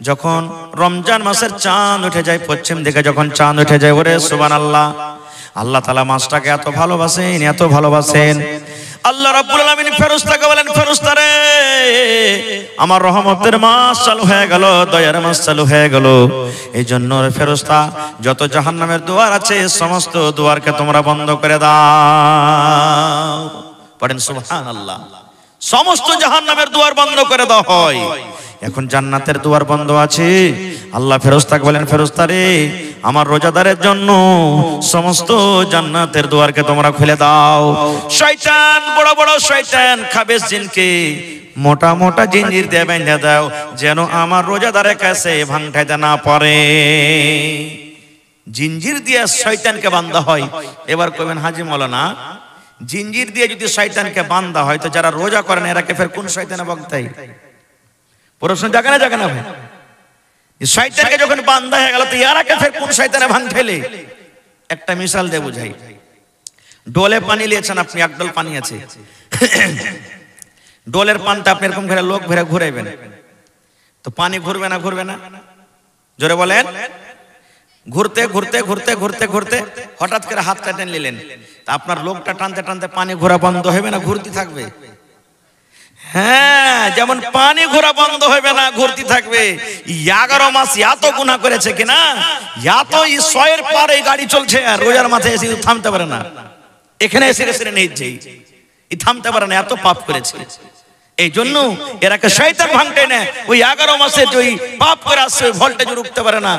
যখন রমজান মাসের চাঁদ উঠে যায়, পশ্চিম দিকে যখন চাঁদ উঠে যায়, ওরে সুবহানাল্লাহ, আল্লাহ তাআলা মাসটাকে এত ভালোবাসেন, এত ভালোবাসেন। আল্লাহ রাব্বুল আলামিন ফেরেশতাকে বলেন, ফেরেশতারে আমার রহমতের মাস চালু হয়ে গেল, দয়ার মাস চালু হয়ে গেল। এই জন্য ফেরেশতা যত জাহান্নামের দুয়ার আছে সমস্ত দুয়ারকে তোমরা বন্ধ করে দাও। পড়েন সুবহানাল্লাহ। সমস্ত জাহান্নামের দুয়ার বন্ধ করে দেওয়া হয়। এখন জান্নাতের দুয়ার বন্ধ আছে। আল্লাহ ফেরেশতাকে বলেন, ফেরেশতারে আমার রোজাদারের জন্য সমস্ত জান্নাতের দুয়ারকে তোমরা খুলে দাও। শয়তান, বড় বড় শয়তান খাবেশ জিনকে মোটা মোটা জিঞ্জির দিয়ে বেঁধে দাও, যেন আমার রোজাদারের কাছে ভাঙঠাইতে না পারে। জিঞ্জির দিয়ে শয়তানকে বাঁধা হয়। এবার কইবেন, হাজী মাওলানা জিঞ্জির দিয়ে যদি শয়তানকে বাঁধা হয় তো যারা রোজা করেন এরাকে ফের কোন শয়তানে বাঁধতাই? প্রশ্ন জাগে না ভাই? শয়তানকে যখন বাঁধা হয়ে গেল তো এরাকে ফের কোন শয়তানে ভাঙঠাইলে? একটা মিসাল দিয়ে বুঝাই। ডোলে পানি নিয়েছেন আপনি, এক ডোল পানি আছে, ডোলের পানটা আপনি এরকম ঘুরে লোক ঘুরে ঘুরাইবেন তো পানি ঘুরবে না? ঘুরবে না? জোরে বলেন। ঘুরতে ঘুরতে ঘুরতে ঘুরতে ঘুরতে হঠাৎ করে হাতটা টেনে নিলেন, তা আপনার লোকটা টানতে টানতে পানি ঘোরা বন্ধ হবে না ঘুরতে থাকবে? হ্যাঁ, যেমন পানি ঘোরা বন্ধ হবে না ঘুরতে থাকবে। 11 মাস এত গুনাহ করেছে কিনা, এত ঈশ্বরের পারে গাড়ি চলছে আর রোজার মাথায় এসে থামতে পারে না, এখানে এসে এসে নেই থামতে পারে না, এত পাপ করেছে। এই জন্য এরাকে শয়তান ভাঙতে না, ওই 11 মাসে যে পাপ করে আসছে ভোল্টেজ রুখতে পারে না,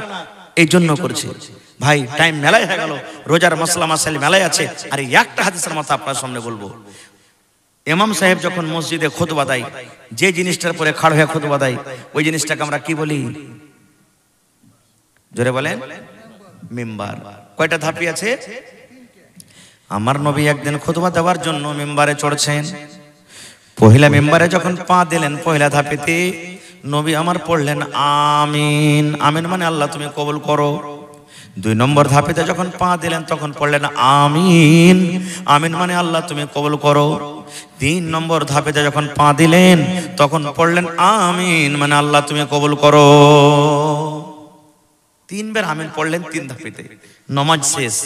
এই জন্য করছে। ভাই টাইম মেলায় হয়ে গেল, রোজার মশলা মাসাইল মেলায় আছে। আর একটা হাদিসের মাথা আপনার সামনে বলবো। ইমাম সাহেব যখন মসজিদে খুতবা দেয়, যে জিনিসটার পরে খাড় হয়ে খুতবা দেয় ওই জিনিসটাকে আমরা কি বলি? জোরে বলেন। মিম্বার। কয়টা ধাপি আছে? আমার নবী একদিন খুতবা দেওয়ার জন্য মিম্বারে চড়ছেন। পহিলা মিম্বারে যখন পা দিলেন পহিলা ধাপিতে নবী আমার পড়লেন আমিন। আমিন মানে আল্লাহ তুমি কবুল করো। 2 নম্বর ধাপিতে যখন পা দিলেন তখন পড়লেন আমিন। আমিন মানে আল্লাহ তুমি কবুল করো। 3 নম্বর ধাপিতে যখন পা দিলেন তখন পড়লেন আমিন মানে আল্লাহ তুমি কবুল করো। 3 বার আমিন পড়লেন 3 ধাপিতে। নামাজ শেষ।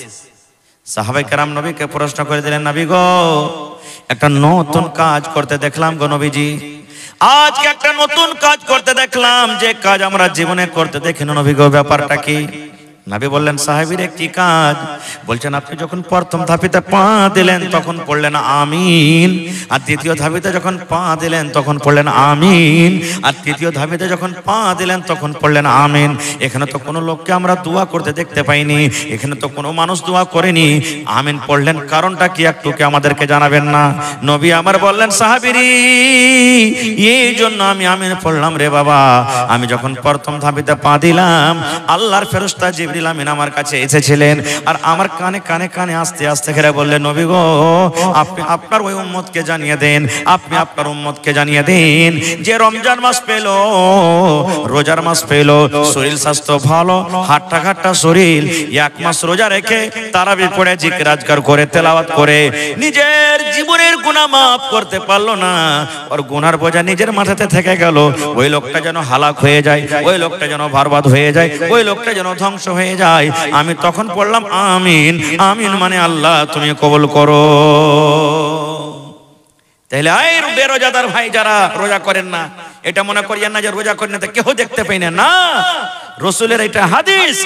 সাহাবায়ে কেরাম নবীকে প্রশ্ন করে দিলেন, নবী গো একটা নতুন কাজ করতে দেখলাম গো নবীজি, আজকে একটা নতুন কাজ করতে দেখলাম, যে কাজ আমরা জীবনে করতে দেখিনি নবী গো, ব্যাপারটা কি? নবী বললেন, সাহাবীরে কি কাজ? বলছেন আপনি যখন প্রথম ধাপিতে পা দিলেন তখন পড়লেন আমিন, আর দ্বিতীয় ধাপিতে যখন পা দিলেন তখন পড়লেন আমিন, আর তৃতীয় ধাপিতে যখন পা দিলেন তখন পড়লেন আমিন। এখানে তো কোনো লোককে আমরা দোয়া করতে দেখতে পাইনি, এখানে তো কোনো মানুষ দোয়া করেনি, আমিন পড়লেন কারণটা কি একটু কি আমাদেরকে জানাবেন না? নবী আমার বললেন, সাহাবীরি এই জন্য আমি আমিন পড়লাম রে বাবা, আমি যখন প্রথম ধাপিতে পা দিলাম আল্লাহর ফেরেশতা জিবরিল আমিন আমার কাছে এসেছিলেন, আর আমার কানে কানে কানে আস্তে আস্তে করে বললেন, নবী গো আপনি আপনার ওই উম্মতকে জানিয়ে দেন, আপনি আপনার উম্মতকে জানিয়ে দেন যে রমজান মাস পেল, রোজার মাস পেল, শরীর স্বাস্থ্য ভালো, হাট্টা ঘাট্টা শরীর, 1 মাস রোজা রেখে তারাবি পড়ে জিকির আজকার করে তেলাওয়াত করে নিজের জীবনের গুনাহ মাফ করতে পারলো না, আর গুনার বোঝা নিজের মাথাতে থেকে গেল, ওই লোকটা যেন হালাক হয়ে যায়, ওই লোকটা যেন বরবাদ হয়ে যায়, ওই লোকটা যেন ধ্বংস হয়ে যায়। আমি তখন পড়লাম আমিন। আমিন মানে আল্লাহ তুমি কবুল করো। তাহলে এই বেরোজাদার ভাই যারা রোজা করেন না, এটা মনে করিয়েন না যে রোজা করেন না কেউ দেখতে পাই না। রাসূলের এটা হাদিস।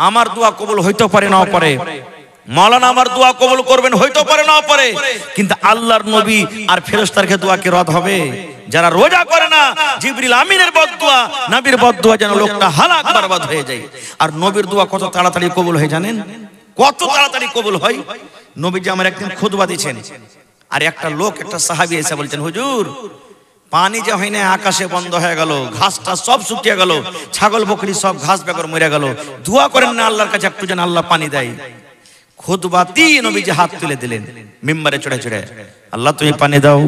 আমার দোয়া কবুল হইতে পারে নাও পারে, মাওলানা আমার দোয়া কবুল করবেন হইতে পারে নাও পারে, কিন্তু আল্লাহর নবী আর ফেরেশতার কে দোয়া কি রদ হবে? যারা রোজা করে না জিবরিল আমিনের বদদুয়া, নবীর বদদুয়া যেন লোকটা হালাক বরবাদ হয়ে যায়। আর নবীর দোয়া কত তাড়াতাড়ি কবুল হয় জানেন? কত তাড়াতাড়ি কবুল হয়। নবীজি আমার একদিন খুতবা দিয়েছেন, আর একটা লোক, একটা সাহাবী এসে বলছেন, হুজুর পানি যে হয় না আকাশে বন্ধ হয়ে গেল, ঘাসটা সব শুকিয়ে গেল, ছাগল বকরি সব ঘাস বেগর মরে গেল, দোয়া করেন না আল্লাহর কাছে একটু যেন আল্লাহ পানি দেয়। খুতবাতেই নবীজি হাত তুলে দিলেন মিম্বারে চড়ে চড়ে, আল্লাহ তুমি পানি দাও,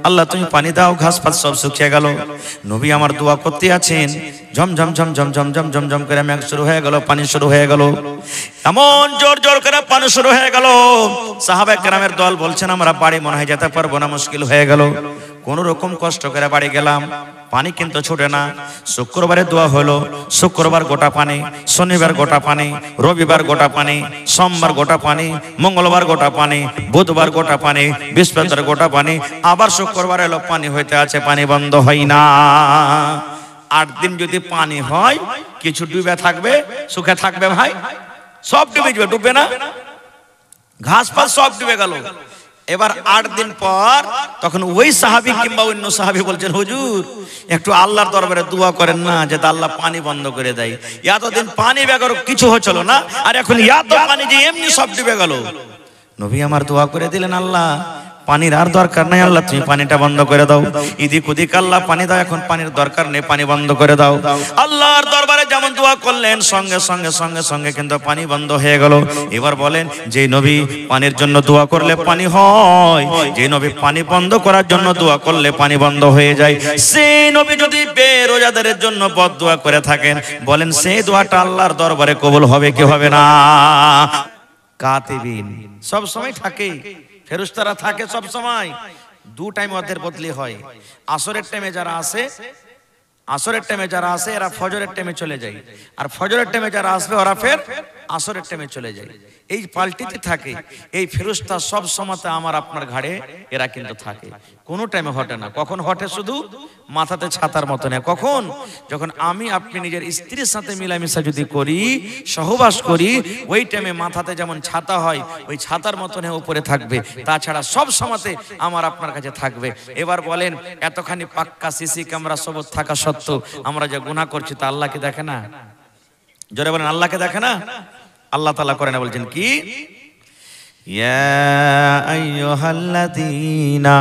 আল্লাহ তুমি পানি দাও। ঘাস পাত সব শুকিয়ে গেল। নবী আমার দোয়া করতে আছেন, ঝমঝম ঝমঝম ঝমঝম ঝমঝম করে মেঘ শুরু হয়ে গেল, পানি শুরু হয়ে গেল, এমন জোর জোর করে পানি শুরু হয়ে গেল। সাহাবা কেরামের দল বলছেন আমরা বাড়ি মনে হয় যেতে পারবো না, মুশকিল হয়ে গেল। কোন রকম কষ্ট করে বাড়ি গেলাম, পানি কিন্তু ছুটে না। শুক্রবারে দোয়া হলো, শুক্রবার গোটা পানি, শনিবার গোটা পানি, রবিবার গোটা পানি, সোমবার গোটা পানি, মঙ্গলবার গোটা পানি, বুধবার গোটা পানি, বৃহস্পতিবার গোটা পানি, আবার শুক্রবার এলো পানি হইতে আছে, পানি বন্ধ হয় না। 8 দিন যদি পানি হয়, কিছু ডুবে থাকবে, সুখে থাকবে ভাই? সব ডুবে যাবে, ডুববে না? ঘাস পাত সব ডুবে গেল। এবার 8 দিন পর তখন ওই সাহাবী কিংবা অন্য সাহাবী বলছেন, হুজুর একটু আল্লাহর দরবারে দোয়া করেন না যে আল্লাহ পানি বন্ধ করে দেয়। এতদিন পানি বেগর কিছু হচ্ছিল না, আর এখন এত পানি যে এমনি সব ডুবে গেল। নবী আমার দোয়া করে দিলেন, আল্লাহ পানির আর দরকার নাই, আল্লাহ তুমি পানিটা বন্ধ করে দাও। ইদিক ওদিক আল্লাহ পানি দাও, এখন পানির দরকার নেই, পানি বন্ধ করে দাও। আল্লাহর দরবারে যেমন দোয়া করলেন, সঙ্গে সঙ্গে সঙ্গে সঙ্গে কিন্তু পানি বন্ধ হয়ে গেল। এবার বলেন, যে নবী পানির জন্য দোয়া করলে পানি হয়, যে নবী পানি বন্ধ করার জন্য দোয়া করলে পানি বন্ধ হয়ে যায়, সেই নবী যদি বেরোজাদারের জন্য বদদোয়া করে থাকেন, বলেন সেই দোয়াটা আল্লাহর দরবারে কবুল হবে কি হবে না? কাতিবিন সব সময় থাকে, ফেরেশতারা থাকে সব সময়। 2 টাইম ওদের বদলি হয়। আসরের টাইমে যারা আসে, আসরের টাইমে যারা আসে এরা ফজরের টাইমে চলে যায়, আর ফজরের টাইমে যারা আসবে ওরা ফের আসরের টাইমে চলে যায়। এই পাল্টিতে থাকে। এই ফেরেশতা সব সময়তে আমার আপনার ঘাড়ে এরা কিন্তু থাকে, কোনো টাইমে হটে না। কখন হটে? শুধু মাথাতে ছাতার মতো নেই। কখন? যখন আমি আপনি নিজের স্ত্রীর সাথে মিলামিশা যদি করি, সহবাস করি, ওই টাইমে মাথাতে যেমন ছাতা হয়, ওই ছাতার মতন উপরে থাকবে। তাছাড়া সব সময়তে আমার আপনার কাছে থাকবে। এবার বলেন, এতখানি পাক্কা সিসি ক্যামেরা সবুজ থাকা সত্ত্বেও আমরা যে গুনাহ করছি তা আল্লাহকে দেখে না? জোরে বলেন, আল্লাহকে দেখে না? আল্লাহ তাআলা করেন, বলছেন কি, ইয়া আইয়ুহাল্লাযীনা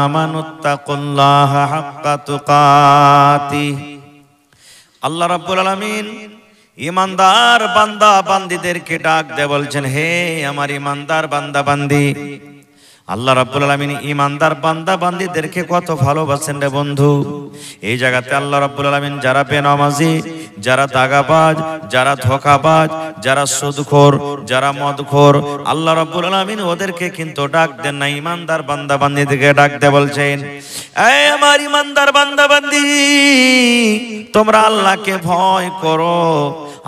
আমানুত্তাকুল্লাহা হাক্কা তুকাতিহ। আল্লাহ রাব্বুল আলামিন ঈমানদার বান্দা বান্দীদেরকে ডাক দিয়ে বলছেন, হে আমার ঈমানদার বান্দা বান্দী। আল্লাহ রাব্বুল আলামিন ঈমানদার বান্দা বান্দীদেরকে কত ভালোবাসেন রে বন্ধু। এই জায়গাতে আল্লাহ রাব্বুল আলামিন যারা বেনামাজি, যারা দাগাবাজ, যারা ধোঁকাবাজ, যারা সুদখোর, যারা মদখোর, আল্লাহ রাব্বুল আলামিন ওদেরকে কিন্তু ডাক দেন না, ঈমানদার বান্দা বান্দীদেরকে ডাক দিয়ে বলছেন, এই আমার ঈমানদার বান্দা বান্দী, তোমরা আল্লাহকে ভয় করো।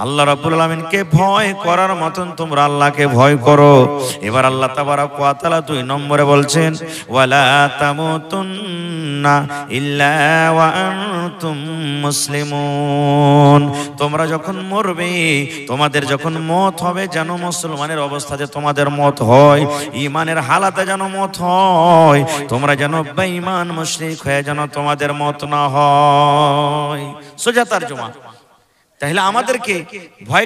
আল্লাহ রাব্বুল আলামিনকে ভয় করার মতন তোমরা আল্লাহকে ভয় করো। এবার আল্লাহ তাবারাক ওয়া তাআলা 2 নম্বরে বলছেন, ওয়ালা তামুতুন্না ইল্লা ওয়া আনতুম মুসলিমুন। তোমরা যখন মরবে, তোমাদের যখন মত হবে, যেন মুসলমানের অবস্থাতে তোমাদের মত হয়, ঈমানের হালাতে যেন মত হয়, তোমরা যেন বেঈমান মুশরিক হয়ে যেন তোমাদের মত না হয়। সোজা তরজমা। তাহলে আমাদেরকে ভয়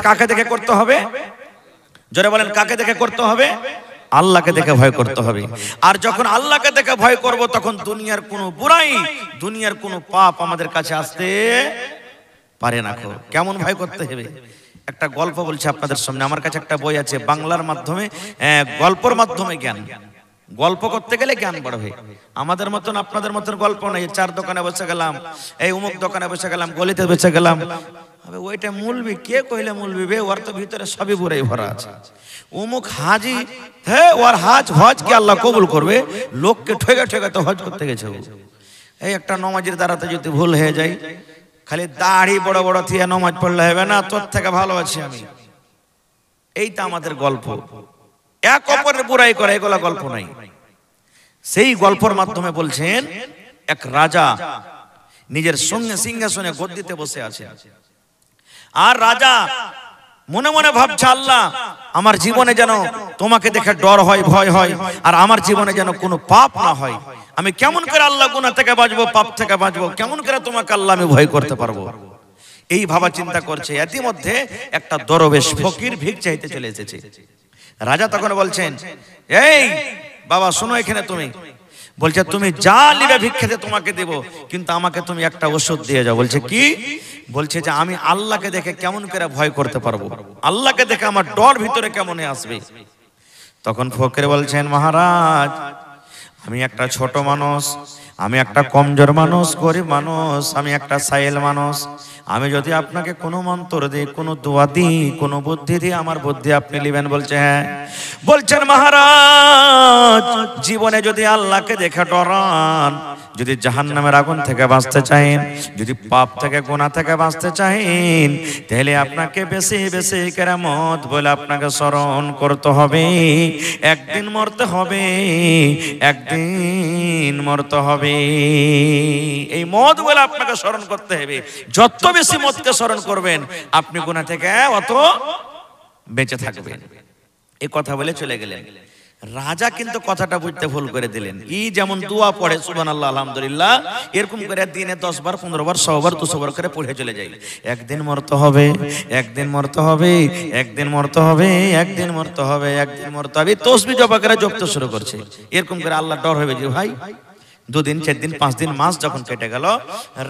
কাকে দেখে করতে হবে? জোরে বলেন, কাকে দেখে করতে হবে? আল্লাহকে দেখে ভয় করতে হবে। আর যখন আল্লাহকে দেখে ভয় করব, তখন দুনিয়ার কোনো বুরাই, দুনিয়ার কোনো পাপ আমাদের কাছে আসতে পারে না। কেমন ভয় করতে হবে? একটা গল্প বলছি আপনাদের সামনে। আমার কাছে একটা বই আছে, বাংলার মাধ্যমে, গল্পের মাধ্যমে জ্ঞান। গল্প করতে গেলে জ্ঞান বাড়বে। আমাদের মতন আপনাদের মতন গল্প নেই, 4 দোকানে বসে গেলাম, এই অমুক দোকানে বসে গেলাম, গলিতে বসে গেলাম, ওইটা মুলবি কে কইলে মুলবি বে, ওর তো ভিতরে সবই বুড়াই ভরা আছে। অমুক হাজি, হ্যাঁ ওর হজ কি আল্লাহ কবুল করবে? লোককে ঠেকা ঠেকা তো হজ করতে গেছে। এই একটা নমাজের দ্বারাতে যদি ভুল হয়ে যায়, খালি দাড়ি বড় বড় থিয়ে নমাজ পড়লে হবে না, তোর থেকে ভালো আছি আমি। এইটা আমাদের গল্প। এক অপরের বুরাই করে, এগুলা গল্প নাই। সেই গল্পের মাধ্যমে বলছেন, এক রাজা নিজের সঙ্গে সিংহাসনে গদ্দিতে বসে আছে, আর রাজা মনে মনে ভাবছে, আল্লাহ আমার জীবনে যেন তোমাকে দেখে ডর হয়, ভয় হয়, আর আমার জীবনে যেন কোনো পাপ না হয়। আমি কেমন করে আল্লাহ গুনাহ থেকে বাঁচবো, পাপ থেকে বাঁচবো, কেমন করে তোমাকে আল্লাহ আমি ভয় করতে পারবো? এই ভাবা চিন্তা করছে। ইতিমধ্যে একটা দরবেশ ফকির ভিক চাইতে চলে এসেছে। রাজা তখন বলছেন, এই বাবা শোনো, এখানে তুমি বলছে তুমি যা নিবে ভিক্ষাতে তোমাকে দেব, কিন্তু আমাকে তুমি একটা ওষুধ দিয়ে যাও। বলছে কি? বলছে যে আমি আল্লাহকে দেখে কেমন করে ভয় করতে পারবো, আল্লাহকে দেখে আমার ডর ভিতরে কেমন আসবে। তখন ফকির বলছেন মহারাজ আমি একটা ছোট মানুষ, আমি একটা কমজোর মানুষ, গরিব মানুষ, আমি একটা সাইল মানুষ, আমি যদি আপনাকে কোনো মন্ত্র দিই, কোনো দোয়া দিই, কোনো বুদ্ধি দিই, আমার বুদ্ধি আপনি নেবেন? বলছে হ্যাঁ। বলছেন মহারাজ জীবনে যদি আল্লাহকে দেখে ডরান, যদি জাহান্নামের আগুন থেকে বাঁচতে চান, যদি পাপ থেকে গুনাহ থেকে বাঁচতে চান, তাহলে আপনাকে বেশি বেশি কেরামত বলে আপনাকে স্মরণ করতে হবে। একদিন মরতে হবে, একদিন মরতে হবে। এই মত বলে আপনাকে স্মরণ করতে হবে। যত বেশি মতকে স্মরণ করবেন আপনি গুনাহ থেকে অত বেঁচে থাকবেন। এই কথা বলে চলে গেলেন। রাজা কিন্তু কথাটা বুঝতে ভুল করে দিলেন। যেমন দোয়া পড়ে সুবহানাল্লাহ আলহামদুলিল্লাহ, এরকম করে দিনে 10 বার 15 বার 100 বার 200 বার করে পড়ে চলে যায়। একদিন মরতে হবে, একদিন মরতে হবে, একদিন মরতে হবে, একদিন মরতে হবে, একদিন মরতে হবে। তসবিহ জপ করে জপতে শুরু করছে। এরকম করে আল্লাহ ডর হবে যে ভাই 2 দিন 4 দিন 5 দিন মাস যখন কেটে গেল,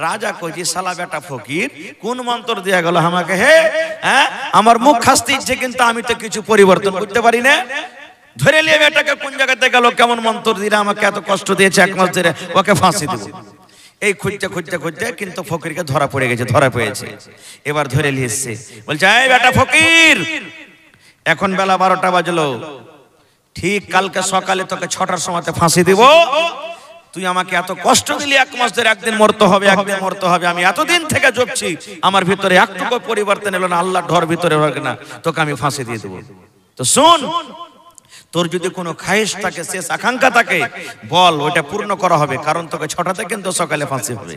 রাজা কইছে শালা বেটা ফকির কোন মন্ত্র দেয়া গেল আমাকে? হ্যাঁ আমার মুখ খাসতে ইচ্ছে, কিন্তু আমি তো কিছু পরিবর্তন করতে পারি না। ধরে নিয়ে বেটাকে কোন জায়গাতে গেল, কেমন মন্ত্র দিলে আমাকে এত কষ্ট দিয়েছে, 1 মাস ধরে ওকে ফাঁসি দেব। এই খুঁজতে খুঁজতে খুঁজতে কিন্তু ফকিরকে ধরা পড়ে গেছে, ধরা পড়েছে। এবার ধরে নিয়ে এসছে। বলছে এই বেটা ফকির, এখন বেলা 12টা বাজলো, ঠিক কালকে সকালে তোকে 6টার সময় ফাঁসি দিব। তুই আমাকে এত কষ্ট দিলি, 1 মাস ধরে, একদিন মরতে হবে, একদিন মরতে হবে। আমি এতদিন থেকে জপছি, আমার ভিতরে একটুকু পরিবর্তন এলো না, আল্লাহর ডর ভিতরে হবে না, তোকে আমি ফাঁসি দিয়ে দেবো। তো শোন, তোর যদি কোনো খায়েশ থাকে, শেষ আকাঙ্ক্ষা থাকে, বল, ওইটা পূর্ণ করা হবে। কারণ তোকে 6টাতে কিন্তু সকালে ফাঁসি হবে।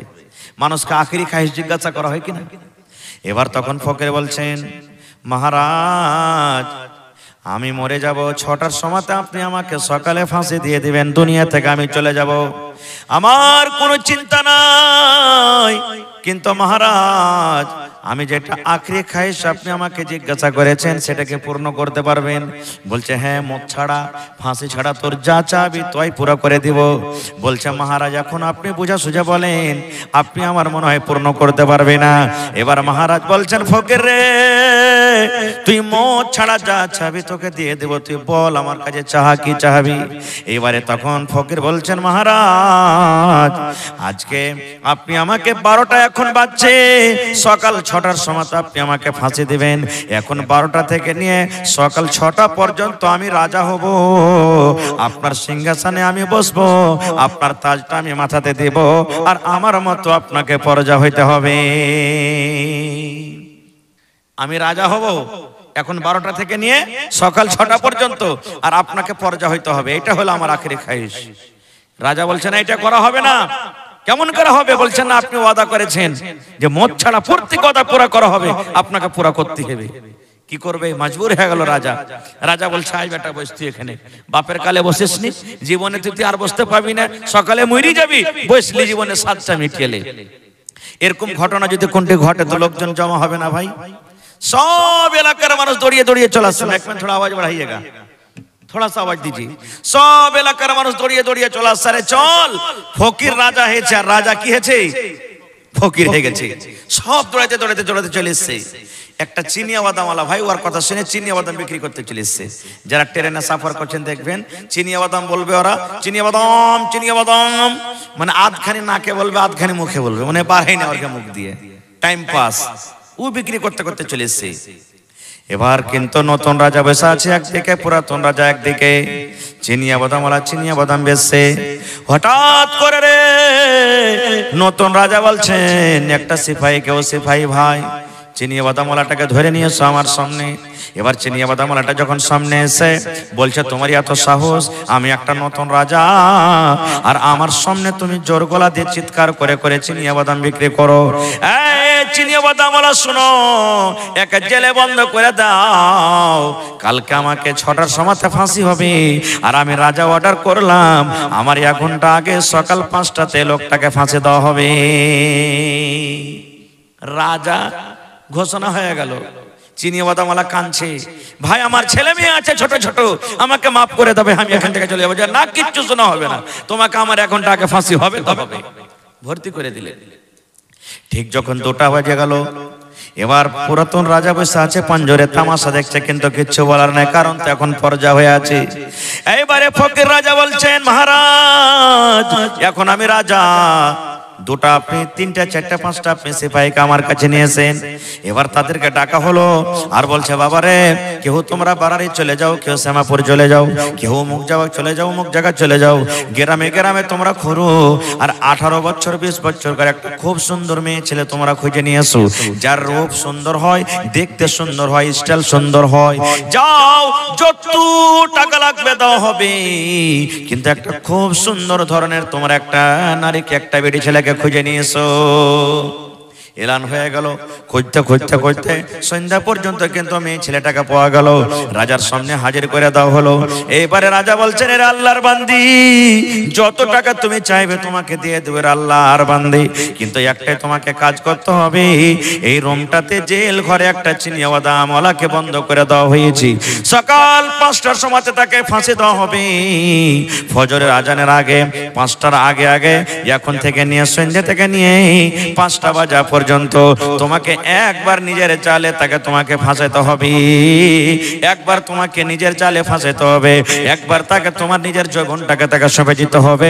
মানুষকে আখেরি খায়েশ জিজ্ঞাসা করা হয় কিনা? এবার তখন ফকির বলছেন মহারাজ আমি মরে যাব, 6টার সময়তে আপনি আমাকে সকালে ফাঁসি দিয়ে দিবেন, দুনিয়া থেকে আমি চলে যাব, আমার কোনো চিন্তা নাই। কিন্তু মহারাজ আমি যেটা আখরি খায়েশ আপনি আমাকে জিজ্ঞাসা করেছেন, সেটাকে পূর্ণ করতে পারবেন? বলছে হ্যাঁ, মত ছাড়া, ফাঁসি ছাড়া তোর যা চাবি তোই পুরো করে দিব। বলছে মহারাজ এখন আপনি বুঝা সুঝা বলেন, আপনি আমার মনে হয় পূর্ণ করতে পারবে না। এবার মহারাজ বলছেন ফকির রে, তুই মত ছাড়া যা চাবি তোকে দিয়ে দেব, তুই বল আমার কাছে চাহা কি চাবি? এবারে তখন ফকির বলছেন মহারাজ আজকে আপনি আমাকে 12টা, এখন বাজছে সকাল 6টার সময় আপনি আমাকে ফাঁসি দিবেন। এখন 12টা থেকে নিয়ে সকাল 6টা পর্যন্ত আমি রাজা হব, আপনার সিংহাসনে আমি বসবো, আপনার তাজটা আমি মাথাতে দেব, আর আমার মতো আপনাকে প্রজা হইতে হবে। আমি রাজা হব এখন 12টা থেকে নিয়ে সকাল 6টা পর্যন্ত, আর আপনাকে প্রজা হইতে হবে। এটা হলো আমার আখেরি খায়েশ। রাজা বলছেন এটা করা হবে না। কেমন করা হবে? বলছেন না, আপনি ওয়াদা করেছেন যে মত ছাড়া প্রত্যেক কথা পুরা করা হবে, আপনাকে পুরা করতে হবে। কি করবে? মজবুর হয়ে গেল রাজা। রাজা বলছে আই বেটা বস, তুই এখানে বাপের কালে বসিসনি, জীবনে তুই আর বসতে পাবি না, সকালে মরি যাবি, বসলি জীবনে 7টা মিটিয়েলে। এরকম ঘটনা যদি কোনটি ঘটে তো লোকজন জমা হবে না ভাই? सब इलाकार মানুষ দৌড়িয়ে দৌড়িয়ে চলে আসছে। এক মিনিট थोड़ा आवाज बढ़ाइएगा, थोड़ा सा आवाज दीजिए। सब এলাকার মানুষ দৌড়িয়ে দৌড়িয়ে চলে আসছে। আরে চল, ফকির রাজা হয়েছে। আর রাজা কি হয়েছে? ফকির হয়ে গেছে। সব দৌড়াইতে দৌড়াইতে দৌড়াইতে চলে এসছে। একটা চিনিয়া বাদামওয়ালা ভাই ওর কথা শুনে চিনিয়া বাদাম বিক্রি করতে চলে এসছে। যারা ট্রেনে সফর করছেন দেখবেন চিনিয়া বাদাম বলবে ওরা, চিনিয়া বাদাম, চিনিয়া বাদাম, মানে আধখানি নাকে বলবে, আধখানি মুখে বলবে, মানে বাড়াই না ওরকে মুখ দিয়ে, টাইম পাস। ও বিক্রি করতে করতে চলে এসছে। এবার কিন্তু নতুন রাজা বসে আছে একদিকে, পুরাতন রাজা একদিকে। চিনিয়া বাদামওয়ালা চিনিয়া বাদাম বেচছে। হঠাৎ করে রে নতুন রাজা বলছেন একটা সিপাহীকে, ও সিপাহী ভাই চিনিয়া বাদামওয়ালাটাকে ধরে নিয়ে এসো আমার সামনে। এবার চিনিয়া বাদামওয়ালাটা যখন সামনে এসে বলছে তোমার এত সাহস, আমি একটা নতুন রাজা, আর আমার সামনে তুমি জোর গলা দিয়ে চিৎকার করে করে চিনিয়া বাদাম বিক্রি করো। চিনিয়া বাদামওয়ালা শোনো, একে জেলে বন্ধ করে দাও, কালকে আমাকে 6টার সময় ফাঁসি হবে, আর আমি রাজা অর্ডার করলাম আমার 1 ঘন্টা আগে সকাল 5টাতে লোকটাকে ফাঁসি দেওয়া হবে। রাজা ঘোষণা হয়ে গেল। চিনি বাদামওয়ালা কাঁদছে, ভাই আমার ছেলে মেয়ে আছে ছোট ছোট, আমাকে মাফ করে দেবে, আমি এখান থেকে চলে যাবো। না, কিচ্ছু শোনা হবে না, তোমাকে আমার 1 ঘন্টা আগে ফাঁসি হবে তো হবে। ভর্তি করে দিলেন। ঠিক যখন 2টা বাজে গেল, এবার পুরাতন রাজা বসে আছে পাঞ্জরে, তামাশা দেখছে, কিন্তু কিচ্ছু বলার নাই, কারণ তো এখন পর্জা হয়ে আছে। এইবারে ফকির রাজা বলছেন, মহারাজ এখন আমি রাজা, 2টা আপনি, 3টা 4টা 5টা আপনি সিপাহীকে আমার কাছে নিয়েছেন। এবার তাদেরকে ডাকা হলো, আর বলছে, বাবা রে, কেউ তোমরা বাড়ারি চলে যাও, কেউ শ্যামাপুর চলে যাও, কেউ মুখ যাওয়া চলে যাও, মুখ জায়গা চলে যাও, গ্রামে গ্রামে তোমরা ঘুরো, আর 18 বছর 20 বছর করে একটা খুব সুন্দর মেয়ে ছেলে তোমরা খুঁজে নিয়ে এসো, যার রূপ সুন্দর হয়, দেখতে সুন্দর হয়, স্টাইল সুন্দর হয়, যাও যত টাকা লাগবে দাও হবে, কিন্তু একটা খুব সুন্দর ধরনের তোমার একটা নারীকে, একটা বেটি ছেলেকে খুঁজে নিয়ে এসো। এলান হয়ে গেল, খুঁজতে খুঁজতে খুঁজতে সন্ধ্যা পর্যন্ত কিন্তু মেয়ে ছেলেটাকে পাওয়া গেল, রাজার সামনে হাজির করে দেওয়া হলো। এবারে রাজা বলছেন, এর আল্লাহর বান্দি, যত টাকা তুমি চাইবে তোমাকে দিয়ে দেবে আল্লাহর বান্দি, কিন্তু একটাই তোমাকে কাজ করতে হবে, এই রুমটাতে জেল ঘরে একটা চিনি বাদামওয়ালাকে বন্ধ করে দেওয়া হয়েছে, সকাল 5টার সময়তে তাকে ফাঁসি দেওয়া হবে, ফজরের আজানের আগে, 5টার আগে আগে, এখন থেকে নিয়ে সন্ধ্যা থেকে নিয়ে 5টা বাজা পর্যন্ত তোমাকে একবার নিজের চালে তাকে তোমাকে ফাঁসাইতে হবে, একবার তোমাকে নিজের চালে ফাঁসাইতে হবে, একবার তাকে তোমার নিজের যৌবনটাকে তাকে সঁপে দিতে হবে,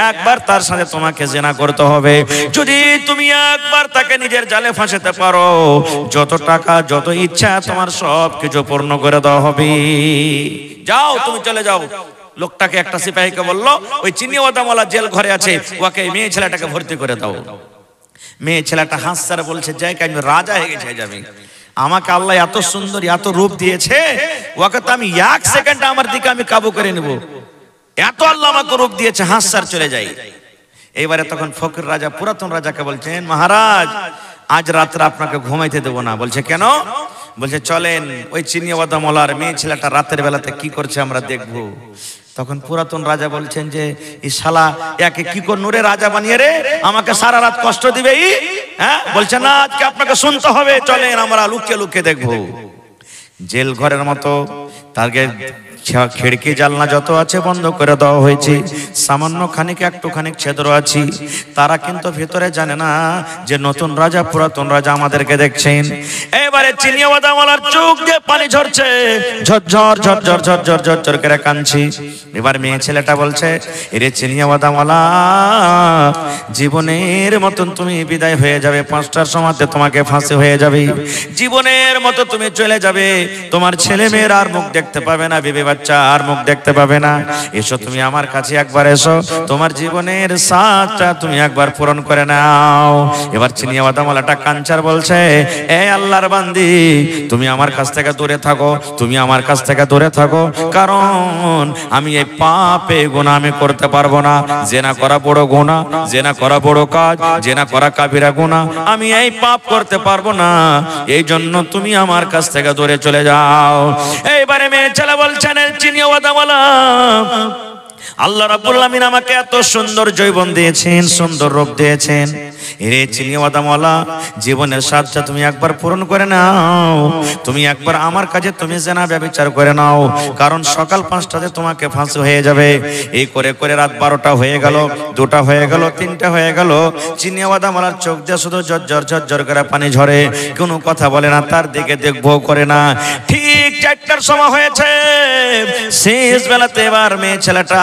একবার তার সাথে তোমাকে জিনা করতে হবে। যদি তুমি একবার তাকে নিজের জালে ফাঁসাতে পারো, যত টাকা যত ইচ্ছা তোমার সব কিছু পূর্ণ করে দেওয়া হবে। যাও তুমি চলে যাও। লোকটাকে একটা সিপাহীকে বললো, ওই চিনি বাদামওয়ালা জেল ঘরে আছে, ওকে মেয়ে ছেলেটাকে ভর্তি করে দাও। মেয়ে ছেলেটা হাসছে আর বলছে, যাই আমি রাজা হয়ে গেছে যাবে, আমাকে আল্লাহ এত সুন্দর এত রূপ দিয়েছে, ওকে তো আমি 1 সেকেন্ডে আমার দিকে আমি কাবু করে নেব, এত আল্লাহ আমাকে রূপ দিয়েছে, হাসছে আর চলে যাই। এইবারে তখন ফকির রাজা পুরাতন রাজাকে বলছেন, মহারাজ আজ রাত্রে আপনাকে ঘুমাইতে দেবো না। বলছে কেন? বলছে চলেন ওই চিনি বাদামওয়ালার মেয়ে ছেলেটা রাতের বেলাতে কি করছে আমরা দেখবো। তখন পুরাতন রাজা বলছেন যে, এই শালা একে কি করে নূরে রাজা বানিয়ে রে, আমাকে সারা রাত কষ্ট দিবে। হ্যাঁ, বলছে না, আজকে আপনাকে শুনতে হবে, চলেন আমরা লুকিয়ে লুকিয়ে দেখবো। জেল ঘরের মতো তাকে খিড়কি জানলা যত আছে বন্ধ করে দেওয়া হয়েছে, সামান্য খানিক একটুখানি ছেদ্র আছে, তারা কিন্তু ভিতরে জানে না যে নতুন রাজা পুরাতন রাজা আমাদেরকে দেখছেন। এবারে চিনি বাদামওয়ালার চোখ দিয়ে পানি ঝরছে, ঝরঝর ঝরঝর ঝরঝর ঝরঝর করে কাঁদছি। এবার মেয়ে ছেলেটা বলছে, এরে চিনি বাদামওয়ালা, জীবনের মতন তুমি বিদায় হয়ে যাবে, 5টার সময়তে তোমাকে ফাঁসি হয়ে যাবে, জীবনের মতো তুমি চলে যাবে, তোমার ছেলে মেয়ের আর মুখ দেখতে পাবে না, বিবি বাচ্চা আর মুখ দেখতে পাবে না। এসো তুমি আমার কাছে একবার এসো, তোমার জীবনের সাথটা তুমি একবার পূরণ করে নাও। এবার চিনি বাদামওয়ালাটা কাঞ্চার বলছে, এ আল্লাহর বান্দি, তুমি আমার কাছ থেকে দূরে থাকো, তুমি আমার কাছ থেকে দূরে থাকো, কারণ আমি এই পাপে গুনাহ আমি করতে পারবো না, জেনা করা বড় গুনাহ, জেনা করা বড় কাজ, জেনা করা কাবিরা গুনাহ, আমি এই পাপ করতে পারবো না, এই জন্য তুমি আমার কাছ থেকে দূরে চলে যাও। এইবারে মেয়ে ছেলে বলছেন, চিনি বাদামওয়ালা, আল্লাহ রাব্বুল আমিন আমাকে এত সুন্দর যৌবন দিয়েছেন, সুন্দর রূপ দিয়েছেন, এরে চিনি বাদামওয়ালা, জীবনের স্বাদটা তুমি একবার পূরণ করে নাও, তুমি একবার আমার কাছে তুমি জেনা ব্যভিচার করে নাও, কারণ সকাল 5টাতে তোমাকে ফাঁসি হয়ে যাবে। এই করে করে রাত 12টা হয়ে গেল, 2টা হয়ে গেল, 3টা হয়ে গেল, চিনি বাদামওয়ালার চোখ দিয়ে শুধু ঝরঝর ঝরঝর করে পানি ঝরে, কোনো কথা বলে না, তার দিকে দেখবো করে না। ঠিক 4টার সময় হয়েছে, শেষ বেলাতে এবার মেয়ে ছেলেটা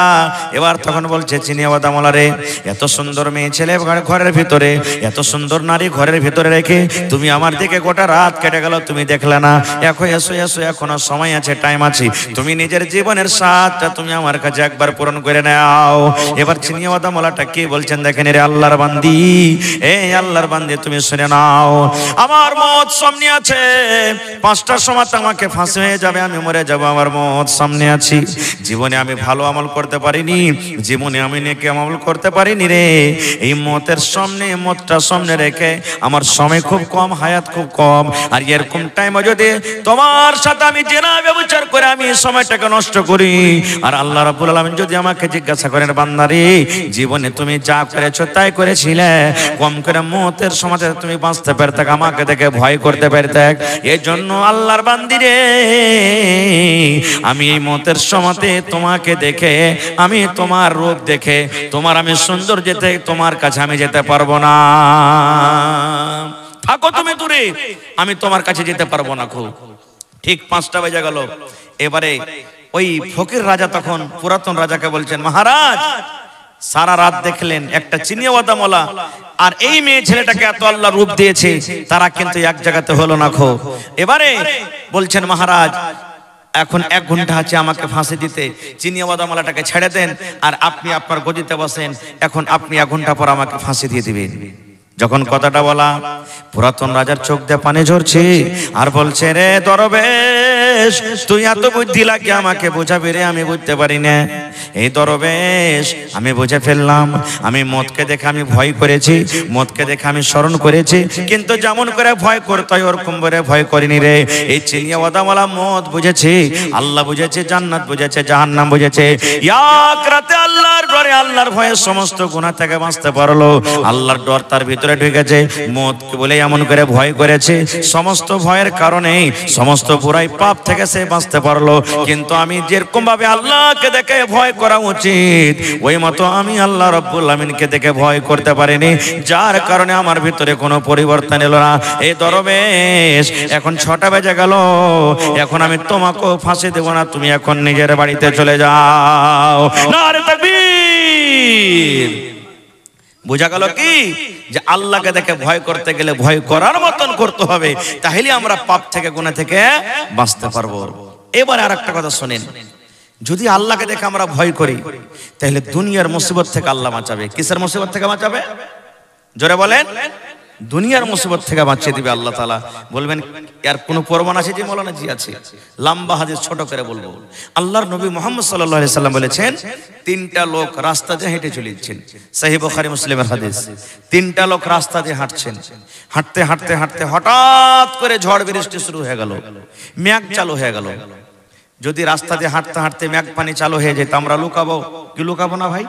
এবার তখন বলছে, চিনি বাদামওয়ালা রে, এত সুন্দর মেয়ে ছেলে ঘরের ভিতরে, এত সুন্দর নারী ঘরের ভিতরে রেখে তুমি আমার দিকে গোটা রাত কেটে গেল, তুমি দেখলে না, এখন এসো এসো, এখনো সময় আছে, টাইম আছে, তুমি নিজের জীবনের স্বাদটা তুমি আমার কাছে একবার পূরণ করে নাও। এবার চিনি বাদামওয়ালাটা কি বলছেন দেখেন, রে আল্লাহর বান্দি, এই আল্লাহর বান্দি তুমি শুনে নাও, আমার মত সামনে আছে, 5টার সময় আমাকে ফাঁসি হয়ে হয়ে যাবে, আমি মরে যাব, আমার মত সামনে আছি। জীবনে আমি ভালো আমল করতে পারিনি, জীবনে আমি নেকি আমল করতে পারিনি রে। এই মতের সামনে, মতটা সামনে রেখে আমার সময় খুব কম, হায়াত খুব কম। আর এরকম টাইমে যদি তোমার সাথে আমি জেনা ব্যভিচার করে আমি এই সময়টাকে নষ্ট করি, আর আল্লাহ রাব্বুল আলামিন যদি আমাকে জিজ্ঞাসা করেন, বান্দারে জীবনে তুমি যা করেছো তাই করেছিলে, কম করে মতের সমাজে তুমি বাঁচতে পারতে, আমাকে দেখে ভয় করতে পারতে। এই জন্য আল্লাহর বান্দিরে, আমি এই মতের সমাজে তোমাকে দেখে, আমি তোমার রূপ দেখে, তোমার আমি সুন্দর যেতে, তোমার কাছে আমি যেতে পারবো না। থাকো তুমি দূরে, আমি তোমার কাছে যেতে পারবো না। খুব ঠিক 5টা বেজে গেল। এবারে ওই ফকির রাজা তখন পুরাতন রাজাকে বলছেন, মহারাজ সারা রাত দেখলেন একটা চিনিয়াওয়াদামওয়ালা আর এই মেয়ে ছেলেটাকে এত আল্লাহ রূপ দিয়েছে, তারা কিন্তু এক জায়গাতে হলো না। খো এবারে বলছেন, মহারাজ এখন 1 ঘন্টা আছে আমাকে ফাঁসি দিতে, চিনিয়াওয়াদামওয়ালাটাকে ছেড়ে দেন আর আপনি আপনার গদিতে বসেন, এখন আপনি 1 ঘন্টা পর আমাকে ফাঁসি দিয়ে দিবেন। যখন কথাটা বলা, পুরাতন রাজার চোখ দিয়ে পানি ঝরছে আর বলছে, রে দরবেশ তুই এত বুদ্ধি লাগে আমাকে বোঝাবি রে, আমি বুঝতে পারি না। এই দরবেশ আমি বুঝে ফেললাম, আমি মদকে দেখে আমি ভয় করেছি, মদকে দেখে আমি স্মরণ করেছি, কিন্তু যেমন করে ভয় করতে হয় ওরকম করে ভয় করিনি রে। এই চিনিয়াওয়াদাওয়ালা মদ বুঝেছি, আল্লাহ বুঝেছে, জান্নাত বুঝেছে, জাহান্নাম বুঝেছে। এক রাতে আল্লাহর ডরে, আল্লাহর ভয়ে সমস্ত গুনাহ থেকে বাঁচতে পারলো। আল্লাহর ডর তার ভিতরে ঢুকেছে, মদকে বলে এমন করে ভয় করেছে, সমস্ত ভয়ের কারণে সমস্ত বুরাই পাপ থেকে সে বাঁচতে পারলো। কিন্তু আমি যেরকম ভাবে আল্লাহকে দেখে ভয় করা উচিত, ওই মতো আমি আল্লাহ রাব্বুল আমিনকে দেখে ভয় করতে পারিনি, যার কারণে আমার ভিতরে কোনো পরিবর্তন এলো না। এই দরবেশ এখন 6টা বেজে গেল, এখন আমি তোমাকে ফাঁসি দেব না, তুমি এখন নিজের বাড়িতে চলে যাও। নারে তাকবীর। বোঝা গেল কি যে আল্লাহকে দেখে ভয় করতে গেলে ভয় করার মতন করতে হবে, তাহলে আমরা পাপ থেকে, গুনাহ থেকে বাঁচতে পারবো। এবার আরেকটা কথা শুনেন, যদি আল্লাহকে দেখে আমরা ভয় করি, তাহলে দুনিয়ার মুসিবত থেকে আল্লাহ বাঁচাবে। কিসের মুসিবত থেকে বাঁচাবে? জোরে বলেন। দুনিয়ার মুসিবত থেকে বাঁচিয়ে দিবে আল্লাহ তাআলা। বলবেন এর কোনো প্রমাণ আছে? যে মৌলানা জি আছে। লম্বা হাদিস ছোট করে বলবো। আল্লাহর নবী মুহাম্মদ সাল্লাল্লাহু আলাইহি সাল্লাম বলেছেন, 3টা লোক রাস্তা দিয়ে হেঁটে চলেছেন। সহিহ বুখারী মুসলিমের হাদিস। 3টা লোক রাস্তা দিয়ে হাঁটছেন, হাঁটতে হাঁটতে হাঁটতে হঠাৎ করে ঝড় বৃষ্টি শুরু হয়ে গেল, মেঘ চালু হয়ে গেল। যদি রাস্তা দিয়ে হাঁটতে হাঁটতে মেঘ পানি চালু হয়ে যেত, আমরা লুকাবো কি? লুকাবো না ভাই।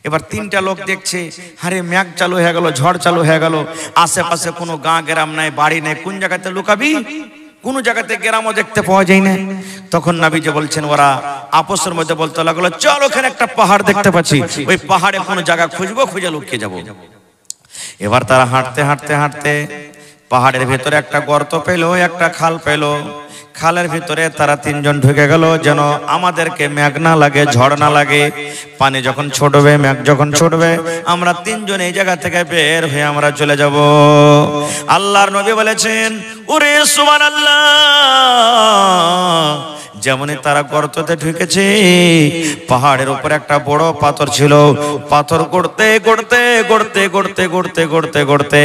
এবার 3টা লোক দেখছে, আরে মেঘ চালু হয়ে গেল, ঝড় চালু হয়ে গেল, আশেপাশে কোনো গাঁ গ্রাম নাই, বাড়ি নাই, কোন জায়গাতে লুকাবি? কোন জায়গাতে গ্রামও দেখতে পাওয়া যায় না। তখন নবীজি বলছেন, ওরা আপসের মধ্যে বলতে লাগলো, চল ওখানে একটা পাহাড় দেখতে পাচ্ছি, ওই পাহাড়ে কোনো জায়গা খুঁজবো, খুঁজে লুকিয়ে যাবো। এবার তারা হাঁটতে হাঁটতে হাঁটতে পাহাড়ের ভেতরে একটা গর্ত পেল, একটা খাল পেল। খালের ভিতরে তারা 3 জন ঢুকে গেল, যেন আমাদেরকে মেঘ না লাগে, ঝড় না লাগে। পানি যখন ছুটবে, মেঘ যখন ছুটবে, আমরা 3 জন এই জায়গা থেকে বের হয়ে আমরা চলে যাব। আল্লাহর নবী বলেছেন, ওরে সুবহানাল্লাহ, যেমনই তারা গর্ততে ঢুকেছে, পাহাড়ের উপর একটা বড় পাথর ছিল। পাথর গড়তে গড়তে গড়তে গড়তে গড়তে গড়তে গড়তে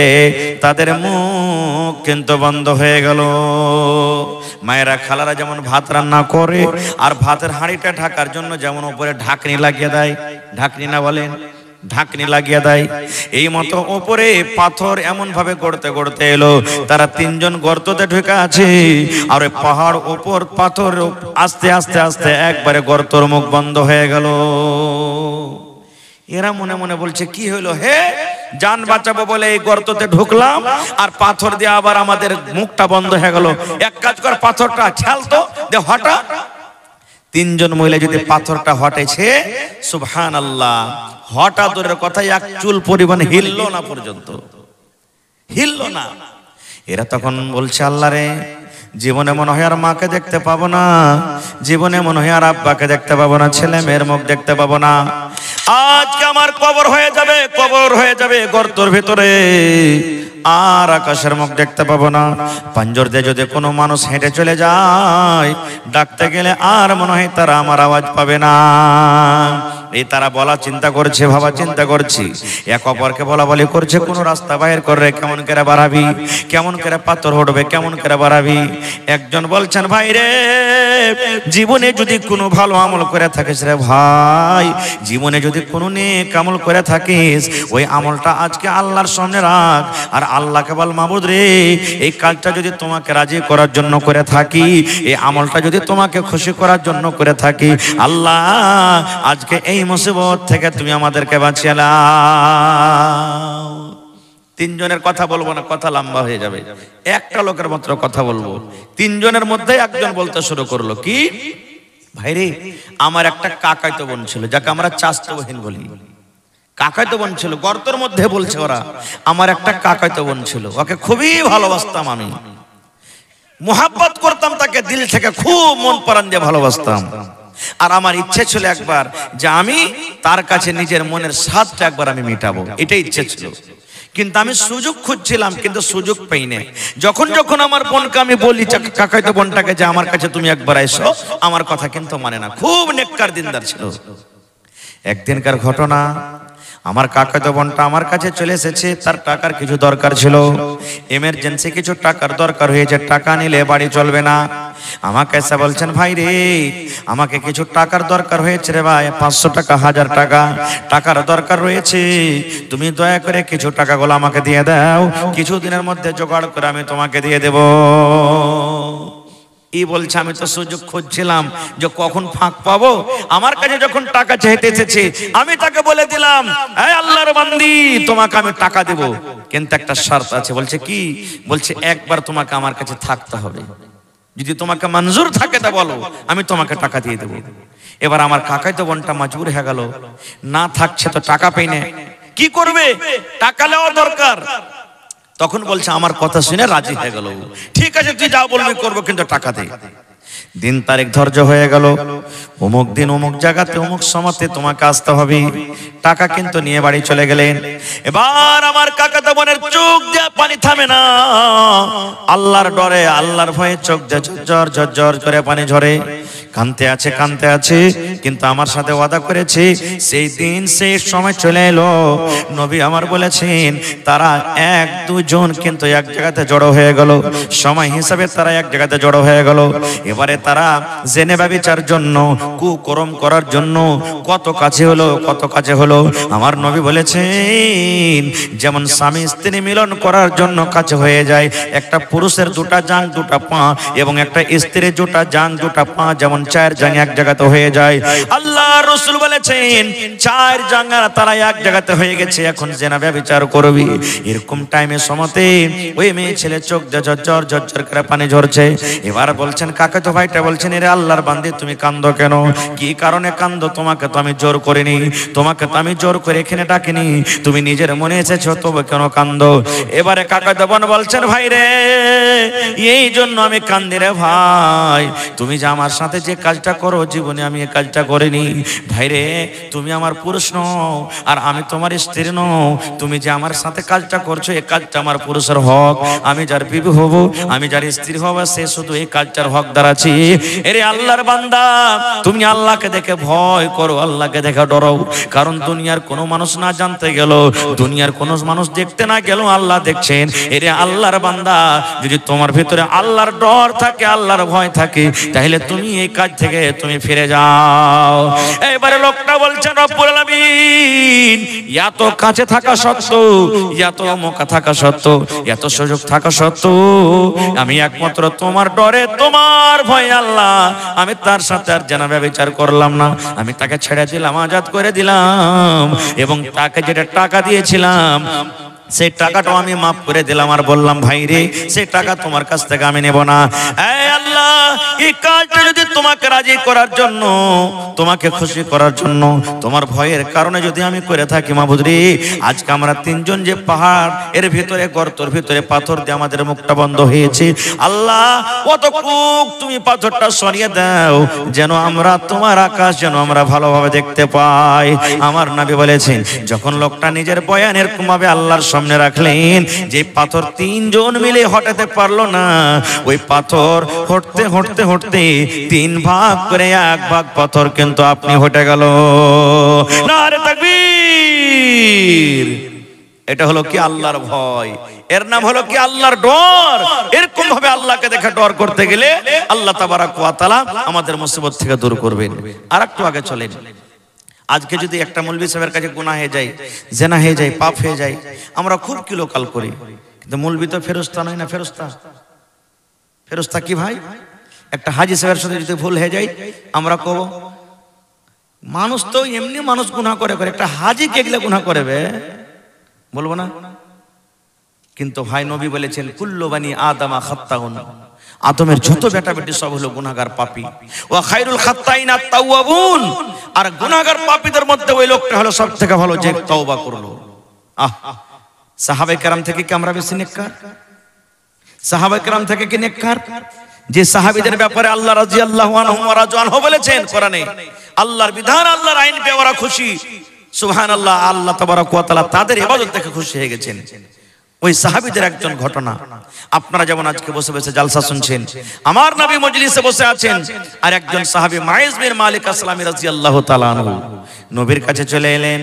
তাদের মুখ কিন্তু বন্ধ হয়ে গেল। মায়েরা খালারা যেমন ভাত রান্না করে আর ভাতের হাঁড়িটা ঢাকার জন্য যেমন উপরে ঢাকনি লাগিয়ে দেয়, ঢাকনি না বলেন, ঢাকনি লাগিয়ে দেয়, এই মতো উপরে পাথর এমন ভাবে গড়তে গড়তে এলো। তারা 3 জন গর্ততে ঢুকে আছে, আর ওই পাহাড় উপর পাথর আস্তে আস্তে আস্তে একবারে গর্তর মুখ বন্ধ হয়ে গেল। এরা মনে মনে বলছে, কি হলো হে, জান বাঁচাবো বলে এই গর্ততে ঢুকলাম আর পাথর দিয়ে আবার আমাদের মুখটা বন্ধ হয়ে গেল। এক কাজ কর, পাথরটা ছালতো দে, হটা। 3 জন মহিলা যদি পাথরটা হটেছে, সুবহানাল্লাহ, হঠাৎ দূরের কথা, 1 চুল পরিমাণ হিললো না, পর্যন্ত হিললো না। এরা তখন বলছে, আল্লাহ রে, জীবনে মনে হয় আর মাকে দেখতে পাবো না, জীবনে মনে হয় আর আব্বাকে দেখতে পাবো না, ছেলে মেয়ের মুখ দেখতে পাবো না। আজকে আমার কবর হয়ে যাবে, কবর হয়ে যাবে গর্তের ভিতরে, আর আকাশের মুখ দেখতে পাবো না। পাঞ্জর দিয়ে যদি কোনো মানুষ হেঁটে চলে যায়, ডাকতে গেলে আর মনে হয় তারা আমার আওয়াজ পাবে না। এই তারা বলা চিন্তা করছে, ভাবা চিন্তা করছি, এক অপরকে বলা বলি করছে, কোন রাস্তা বাইর করে কেমন করে বাড়াবি, কেমন করে পাথর উঠবে, কেমন করে বাড়াবি। একজন বলছেন, ভাই রে, জীবনে যদি কোনো ভালো আমল করে থাকিস রে ভাই, জীবনে যদি কোনো নেক আমল করে থাকিস, ওই আমলটা আজকে আল্লাহর সামনে রাখ, আর আল্লাহকে বল, মাবুদ রে, এই কাজটা যদি তোমাকে রাজি করার জন্য করে থাকি, এই আমলটা যদি তোমাকে খুশি করার জন্য করে থাকি, আল্লাহ আজকে এই মুসিবত থেকে তুমি আমাদেরকে বাঁচিয়ে নাও। তিনজনের কথা বলবো না, কথা লম্বা হয়ে যাবে, একটা লোকের মাত্র কথা বলবো। তিনজনের মধ্যে একজন বলতে শুরু করলো, কি ভাইরে, আমার একটা কাকাইতো বোন ছিল, যাকে আমরা চাচাতো বোন বলি। কাকাইতো বোন ছিল, গর্তের মধ্যে বলছে ওরা, আমার একটা কাকাইতো বোন ছিল, ওকে খুবই ভালোবাসতাম, আমি মুহাব্বত করতাম তাকে, দিল থেকে খুব মন প্রাণ দিয়ে ভালোবাসতাম। আর আমার ইচ্ছে ছিল একবার যে আমি তার কাছে নিজের মনের স্বাদটা একবার আমি মিটাবো, এটাই ইচ্ছে ছিল। কিন্তু আমি সুযোগ খুঁজছিলাম, কিন্তু সুযোগ পাই না। যখন যখন আমার বোনকে আমি বলি, কাকাইতো বোনটাকে, যে আমার কাছে তুমি একবার এসো, আমার কথা কিন্তু মানে না, খুব নেককার দিনদার ছিল। একদিনকার ঘটনা, আমার কাকাতো বোনটা আমার কাছে চলে এসেছে, তার টাকার কিছু দরকার ছিল, এমার্জেন্সি কিছু টাকার দরকার হয়েছে, টাকা নিলে বাড়ি চলবে না। আমাকে এসে বলছেন, ভাই রে, আমাকে কিছু টাকার দরকার হয়েছে রে ভাই, 500 টাকা, 1000 টাকা টাকার দরকার রয়েছে, তুমি দয়া করে কিছু টাকাগুলো আমাকে দিয়ে দাও, কিছুদিনের মধ্যে জোগাড় করে আমি তোমাকে দিয়ে দেব। এই বলছে, আমি তো সুযোগ খুঁজছিলাম যে কখন ফাঁক পাবো। আমার কাছে যখন টাকা চাইতে এসেছে, আমি তাকে বলে দিলাম, এই আল্লাহর বান্দি, তোমাকে আমি টাকা দেব, কিন্তু একটা শর্ত আছে। বলছে, কি? বলছে, একবার তোমাকে আমার কাছে থাকতে হবে, যদি তোমাকে মঞ্জুর থাকে তা বলো, আমি তোমাকে টাকা দিয়ে দেবো। এবার আমার কাকাইতো বোনটা মজবুর হয়ে গেল, না থাকছে তো টাকা পেই না, কি করবে, টাকা নেওয়া দরকার। তখন বলছে, আমার কথা শুনে রাজি হয়ে গেল, ঠিক আছে তুই যা বলবি করবো, কিন্তু টাকা দে। দিন তারিখ ধার্য হয়ে গেল, অমুক দিন অমুক জায়গাতে অমুক সময়তে তোমাকে আসতে হবে, টাকা কিন্তু নিয়ে বাড়ি চলে গেলেন। এবার আমার কাকাতো বোনের চোখ দিয়ে পানি থামে না, আল্লাহর ডরে, আল্লাহর ভয়ে চোখ দিয়ে ঝরঝর ঝরঝর করে পানি ঝরে, কাঁদতে আছে, কাঁদতে আছে, কিন্তু আমার সাথে ওয়াদা করেছে, সেই দিন সেই সময় চলে এলো। নবী আমার বলেছেন, তারা 1-2 জন কিন্তু এক জায়গাতে জড়ো হয়ে গেল, সময় হিসাবে তারা এক জায়গাতে জড়ো হয়ে গেল। এবারে তারা জেনে ব্যভিচার জন্য, কুকর্ম করার জন্য কত কাছে হলো, কত কাছে হলো। আমার নবী বলেছেন, যেমন স্বামী স্ত্রী মিলন করার জন্য কাছে হয়ে যায়, একটা পুরুষের 2টা জাং 2টা পা, এবং একটা স্ত্রীর 2টা জাং 2টা পা যেমন 4 জাং এক জায়গাতে হয়ে যায়, আল্লাহ রাসূল বলেছেন 4 জাঙ্গা তারা এক জায়গাতে হয়ে গেছে, এখন জেনা ব্যভিচার করবি। এরকম টাইমে সমতে ওই মেয়ে ছেলে চোখ দিয়ে ঝরঝর ঝরঝর করে পানি ঝরছে। এবার বলছেন, কাকাতো ভাইটা বলছেন, এরে আল্লাহর বান্দি, তুমি কান্দো কেন, কি কারণে কান্দো? তোমাকে তো আমি জোর করিনি, তোমাকে তো আমি জোর করে এখানে ডাকিনি, তুমি নিজের মনে এসেছো, তবে কেন কান্দো? এবারে কাকাতো বোন বলছেন, ভাই রে, এই জন্য আমি কান্দি রে ভাই, তুমি যে আমার সাথে যে কাজটা করো, জীবনে আমি এই কাজটা করিনি। ভাই রে, তুমি আমার পুরুষ নও, আর আমি তোমার স্ত্রী নও, তুমি যে আমার সাথে কাজটা করছো, এই কাজটা আমার পুরুষের হক, আমি যার বিবি হব, আমি যার স্ত্রী হব, সে শুধু এই কাজটার হকদার আছে। এরে আল্লাহর বান্দা, তুমি আল্লাহকে দেখে ভয় করো, আল্লাহকে দেখে ডরো, কারণ দুনিয়ার কোনো মানুষ না জানতে গেল, দুনিয়ার কোনো মানুষ দেখতে না গেল, আল্লাহ দেখছেন। এরে আল্লাহর বান্দা, যদি তোমার ভিতরে আল্লাহর ডর থাকে, আল্লাহর ভয় থাকে, তাহলে তুমি এই কাজ থেকে তুমি ফিরে যাও। এবারে লোকটা বলছেন, রব্বুল আলামিন, এত কাছে থাকা সত্ত্বেও, এত মক্কা থাকা সত্ত্বেও, এত সুযোগ থাকা সত্ত্বেও, আমি একমাত্র তোমার ডরে, তোমার ভয় আল্লাহ, আমি তার সাথে আর জেনা ব্যভিচার করলাম না, আমি তাকে ছেড়ে দিলাম, আজাদ করে দিলাম, এবং তাকে যেটা টাকা দিয়েছিলাম সেই টাকাটাও আমি মাফ করে দিলাম, আর বললাম, ভাই রে, সেই টাকা তোমার কাছ থেকে আমি নেব না। এই আল্লাহ, এই কাজটা যদি তোমাকে রাজি করার জন্য, তোমাকে খুশি করার জন্য, তোমার ভয়ের কারণে যদি আমি করে থাকি, মাবুদ রে, আজকে আমরা 3 জন যে পাহাড় এর ভিতরে, গর্তর ভিতরে পাথর দিয়ে আমাদের মুখটা বন্ধ হয়েছে, আল্লাহ কতটুক তুমি পাথরটা সরিয়ে দাও, যেন আমরা তোমার আকাশ যেন আমরা ভালোভাবে দেখতে পাই। আমার নবী বলেছেন, যখন লোকটা নিজের বয়ান এরকম ভাবে আল্লাহর সামনে রাখলেন, যে পাথর তিনজন মিলে হটাতে পারলো না, ওই পাথর হটতে হটতে হটতে 3 ভাগ করে 1 ভাগ পাথর কিন্তু আপনি হটে গেল। নারে তাকবীর! এটা হলো কি আল্লাহর ভয়, এর নাম হলো কি আল্লাহর ডর। এরকম ভাবে আল্লাহকে দেখে ডর করতে গেলে আল্লাহ তাবারাক ওয়া তাআলা আমাদের মুসিবত থেকে দূর করবেন। আর একটু আগে চলেন। আজকে যদি একটা মৌলভী সাহেবের কাছে গুনাহ হয়ে যায়, জেনা হয়ে যায়, পাপ হয়ে যায়, আমরা খুব কিলোকাল করি, কিন্তু মৌলভী তো ফেরেশতা নয় না। ফেরেশতা? ফেরেশতা কি ভাই? একটা হাজী সাহেবের সাথে যদি ভুল হয়ে যায়, আমরা কব মানুষ তো এমনি মানুষ গুনাহ করে, একটা হাজী কে গেলে গুনাহ করবে, বলবো না? কিন্তু ভাই নবী বলেছেন কুল্লু বানি আদম খাত্তাউন, আদমের যত বেটা বেটি সব হলো গুনাহগার পাপী। ওয়া খায়রুল খাত্তাইনা তাওয়াবুন, আর গুনাহগার পাপীদের মধ্যে ওই লোকটা হলো সবথেকে ভালো যে তওবা করলো। সাহাবায়ে কেরাম থেকে কি আমরা বেশি নেককার? সাহাবায়ে কেরাম থেকে কি নেককার? যে সাহাবীদের ব্যাপারে আল্লাহ রাদিয়াল্লাহু আনহুম ওয়া রাযু আনহু বলেছেন কোরআনে, আল্লাহর বিধান আল্লাহর আইন পেয়ে ওরা খুশি, সুবহানাল্লাহ, আল্লাহ তাবারাক ওয়া তাআলা তাদের ইবাদত দেখে খুশি হয়ে গেছেন। ওই সাহাবীদের একজন ঘটনা, আপনারা যেমন আজকে বসে বসে জালসা শুনছেন, আমার নবী মজলিসে বসে আছেন, আর একজন সাহাবী মাইজ বিন মালিক আসলামী রাদিয়াল্লাহু তাআলা আনহু নবীর কাছে চলে এলেন।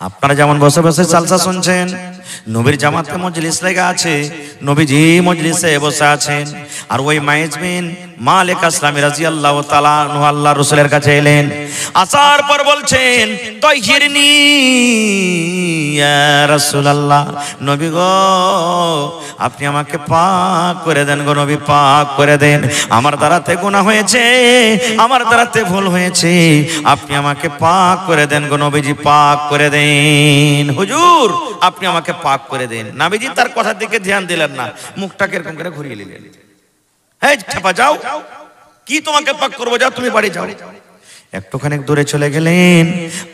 আপনারা যেমন বসে বসে জালসা শুনছেন, নবীর জামাতে মজলিস লেগে আছে, নবীজি মজলিসে বসে আছেন, আর ওই মাইজ বিন মালিক আসলামী রাদিয়াল্লাহু তাআলা আনহু আল্লাহর রাসূলের কাছে এলেন। আসার পর বলছেন, তাহিরনি ইয়া রাসূলুল্লাহ, নবী গো আপনি আমাকে পাক করে দেন গো নবী, পাক করে দেন, আমার দ্বারাতে গুনাহ হয়েছে, আমার দ্বারাতে ভুল হয়েছে, আপনি আমাকে পাক করে দেন গো নবীজি, পাক করে দেন। হুজুর আপনি আমাকে পাক করে দেন। নবীজি তার কথার দিকে ধ্যান দিলেন না, মুখটাকে এরকম করে ঘুরিয়ে নিলেন। এই ছাপা যাও, কি তোমাকে পাক করবো, যাও তুমি বাড়ি যাও। একটুখানি দূরে চলে গেলেন,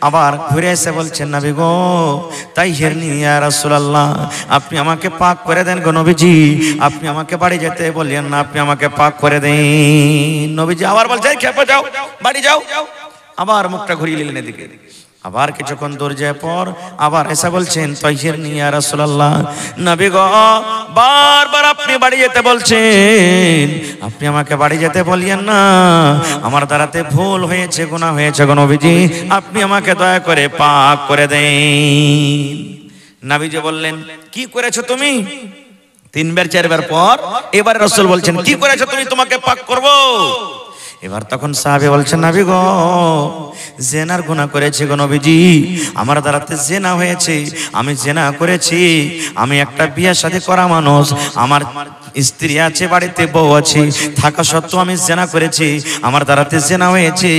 আবার ঘুরে এসে বলছেন, নবী গো তাহিরনি ইয়া রাসূলুল্লাহ, আপনি আমাকে পাক করে দেন গো নবীজি, আপনি আমাকে বাড়ি যেতে বললেন না, আপনি আমাকে পাক করে দেন। নবীজি আবার বলছেন, খেপে যাও, বাড়ি যাও। আবার মুখটা ঘুরিয়ে নিলেন এদিকে। আবার কিছুক্ষণ দূর যায় পর আবার এসে বলছেন, তাহিরনি ইয়া রাসূলুল্লাহ, নবী গো বারবার আপনি বাড়ি যেতে বলছেন, আপনি আমাকে বাড়ি যেতে বলিয়েন না, আমার দ্বারাতে ভুল হয়েছে, গুনাহ হয়েছে গো নবীজি, আপনি আমাকে দয়া করে পাক করে দেন। নবীজি বললেন, কি করেছো তুমি? 3 বার 4 বার পর এবার রাসূল বলছেন, কি করেছো তুমি, তোমাকে পাক করব। এবার তখন সাহাবী বলছেন, নবী গো জেনার গুনাহ করেছি গো নবীজি, আমার দ্বারাতে জেনা হয়েছে, আমি জেনা করেছি, আমি একটা বিয়ে শাদী করা মানুষ, আমার স্ত্রী আছে, বাড়িতে বউ আছে, থাকা সত্ত্বেও আমি জেনা করেছি, আমার দ্বারাতে জেনা হয়েছে,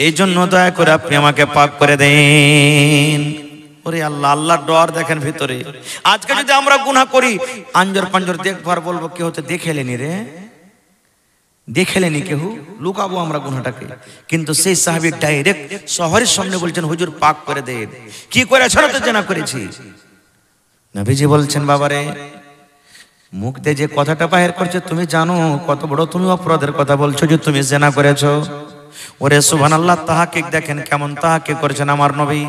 এই জন্য দয়া করে আপনি আমাকে পাক করে দেন। ওরে আল্লাহ, আল্লাহর ডর দেখেন ভিতরে। আজকে যদি আমরা গুনাহ করি, আঞ্জর পাঞ্জর দেখবার বলবো, কেউ তো দেখেলেনি রে, দেখেলেনি কেউ, লুকাবো আমরা গুনাহটাকে। কিন্তু সেই সাহাবী ডাইরেক্ট শহরের সামনে বলছেন, হুজুর পাক করে দেন। কি করে ছাড়া তো জেনা করেছি। নবীজি বলছেন, বাবারে মুখ দিয়ে যে কথাটা বাহির করছে, তুমি জানো কত বড় তুমি অপরাধের কথা বলছো, যে তুমি জেনা করেছো। ওরে সুবহানাল্লাহ, তাহাক্কুক দেখেন কেমন তাহাক্কুক করেছেন আমার নবী।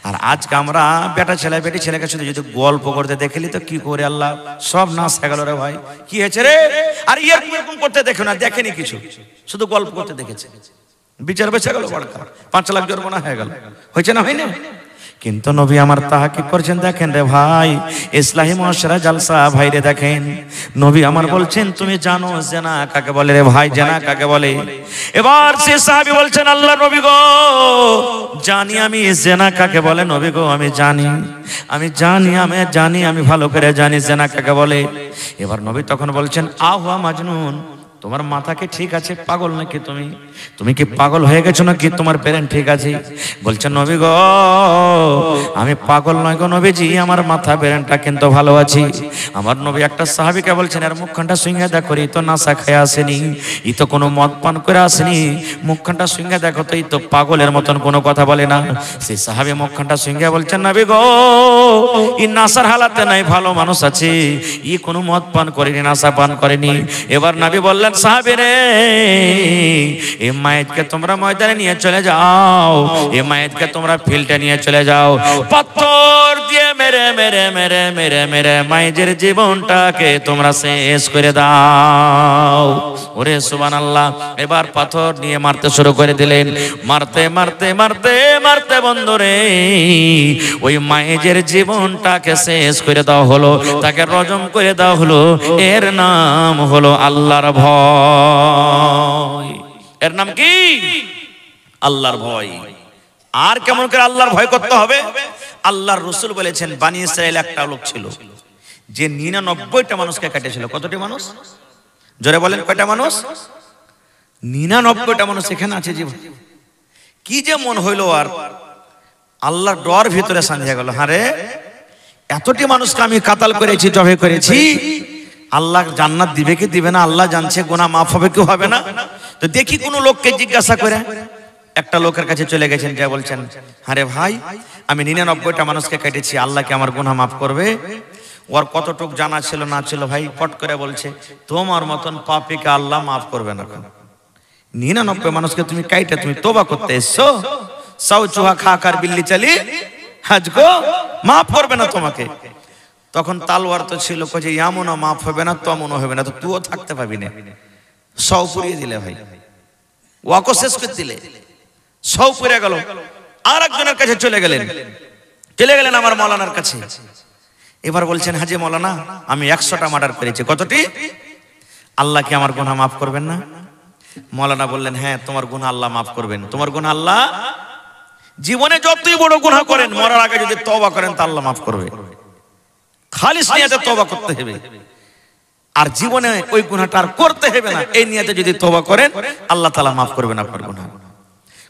আর আজকে আমরা বেটা ছেলে বেটি ছেলেকে শুধু যদি গল্প করতে দেখলি তো কি করে আল্লাহ সব নাশ হয়ে গেল রে ভাই, কি হয়েছে রে? আর এরকম করতে দেখো না, দেখেনি কিছু, শুধু গল্প করতে দেখেছে, বিচার বেঁচে গেল, বড়কা 5 লাখ জরিমানা হয়ে গেল, হয়েছে না হয়নি? কিন্তু নবী আমার তাহাক্কুক করছেন, দেখেন রে ভাই, ইসলাহি মুআশশারা জালসা ভাইরে দেখেন, নবী আমার বলছেন, তুমি জানো জেনা কাকে বলে রে ভাই, জেনা কাকে বলে? এবার সে সাহাবী বলছেন, আল্লাহ নবী গো জানি আমি জেনা কাকে বলে, নবী গো আমি জানি, আমি জানি, আমি জানি, আমি ভালো করে জানি জেনা কাকে বলে। এবার নবী তখন বলছেন, আহুয়া মাজনুন, তোমার মাথা কি ঠিক আছে, পাগল নাকি তুমি? তুমি কি পাগল হয়ে গেছো নাকি তোমার ব্রেন ঠিক আছে? বলছেন, নবী গো আমি পাগল নয় গো নবীজি, আমার মাথা ব্রেনটা কিন্তু ভালো আছে। আমার নবী একটা সাহাবীকে বলছেন, আর মুখখানটা সুইঙ্গা দেখো, এই তো নাশা খেয়ে আসেনি, এই তো কোনো মদ পান করে আসেনি, মুখখানটা সুইঙ্গা দেখো তো, এই তো পাগলের মতন কোনো কথা বলে না। সেই সাহাবী মুখখানটা সুইঙ্গা বলছেন, নবী গো ই নাশার হালাতে নাই, ভালো মানুষ আছে, ই কোনো মদ পান করেনি, নাশা পান করেনি। এবার নবী বললেন, সাহাবী রে এই মায়েতকে তোমরা ময়দানে নিয়ে চলে যাও, এই মায়েতকে তোমরা ফিল্ডে নিয়ে চলে যাও, পাথর দিয়ে মেরে মেরে মেরে মেরে মেরে মায়ের জীবনটাকে তোমরা শেষ করে দাও। ওরে সুবহানাল্লাহ। এবার পাথর নিয়ে মারতে শুরু করে দিলেন। মারতে মারতে মারতে মারতে বন্ধুরে ওই মায়ের জীবনটাকে শেষ করে দেওয়া হলো, তাকে রজম করে দেওয়া হলো। এর নাম হলো আল্লাহর ভয়। এর নাম কি? আল্লাহর ভয়। আর কেমন করে আল্লাহর ভয় করতে হবে? আল্লাহর রাসূল বলেছেন, বনি ইসরাইল একটা লোক ছিল যে 99টা মানুষকে কেটেছিল। কতটি মানুষ? জোরে বলেন, কয়টা মানুষ? 99টা মানুষ এখানে আছে জীবন। কি যে মন হইলো, আর আল্লাহর ডর ভিতরে সাঞ্জা গেল, হারে এতটি মানুষকে আমি কাতাল করেছি, জবে করেছি, আল্লাহ জান্নাত দিবে কি দিবে না আল্লাহ জানছে, গুনাহ মাফ হবে কি হবে না। তো দেখি কোন লোককে জিজ্ঞাসা করে একটা লোকের কাছে চলে গেছেন, যা বলছেন, আরে ভাই আমি 99টা মানুষকে কেটেছি, আল্লাহ কি আমার গুনাহ মাফ করবে? ওর কতটুক জানা ছিল না ছিল ভাই, পট করে বলছে, তোমার মতন পাপীকে আল্লাহ মাফ করবে না। 99 মানুষকে তুমি কাইটে তুমি তওবা করতে এসছো, সাউ চুহা খাকার বিল্লি চালি আজকো মাফ করবে না তোমাকে। তখন তালওয়ার তো ছিল, যে এমনও মাফ হবে না, তেমনও হবে না, তো তুইও থাকতে পাবি না। সব পুড়িয়ে দিলে ভাই, ওয়াকো শেষ করে দিলে, সব পুড়ে গেল। আর একজনের কাছে চলে গেলেন আমার মৌলানার কাছে। এবার বলছেন, হাজি মৌলানা আমি 100টা মার্ডার করেছি। কতটি? আল্লাহ কি আমার গুনাহ মাফ করবেন না? মৌলানা বললেন, হ্যাঁ তোমার গুনাহ আল্লাহ মাফ করবেন। তোমার গুনাহ আল্লাহ, জীবনে যতই বড় গুনাহ করেন মরার আগে যদি তওবা করেন তা আল্লাহ মাফ করবে। খালিস নিয়তে তওবা করতে হবে, আর জীবনে ওই গুনাহটা আর করতে হবে না, এই নিয়তে যদি তওবা করেন আল্লাহ তাআলা মাফ করবেন আপনার গুনাহ।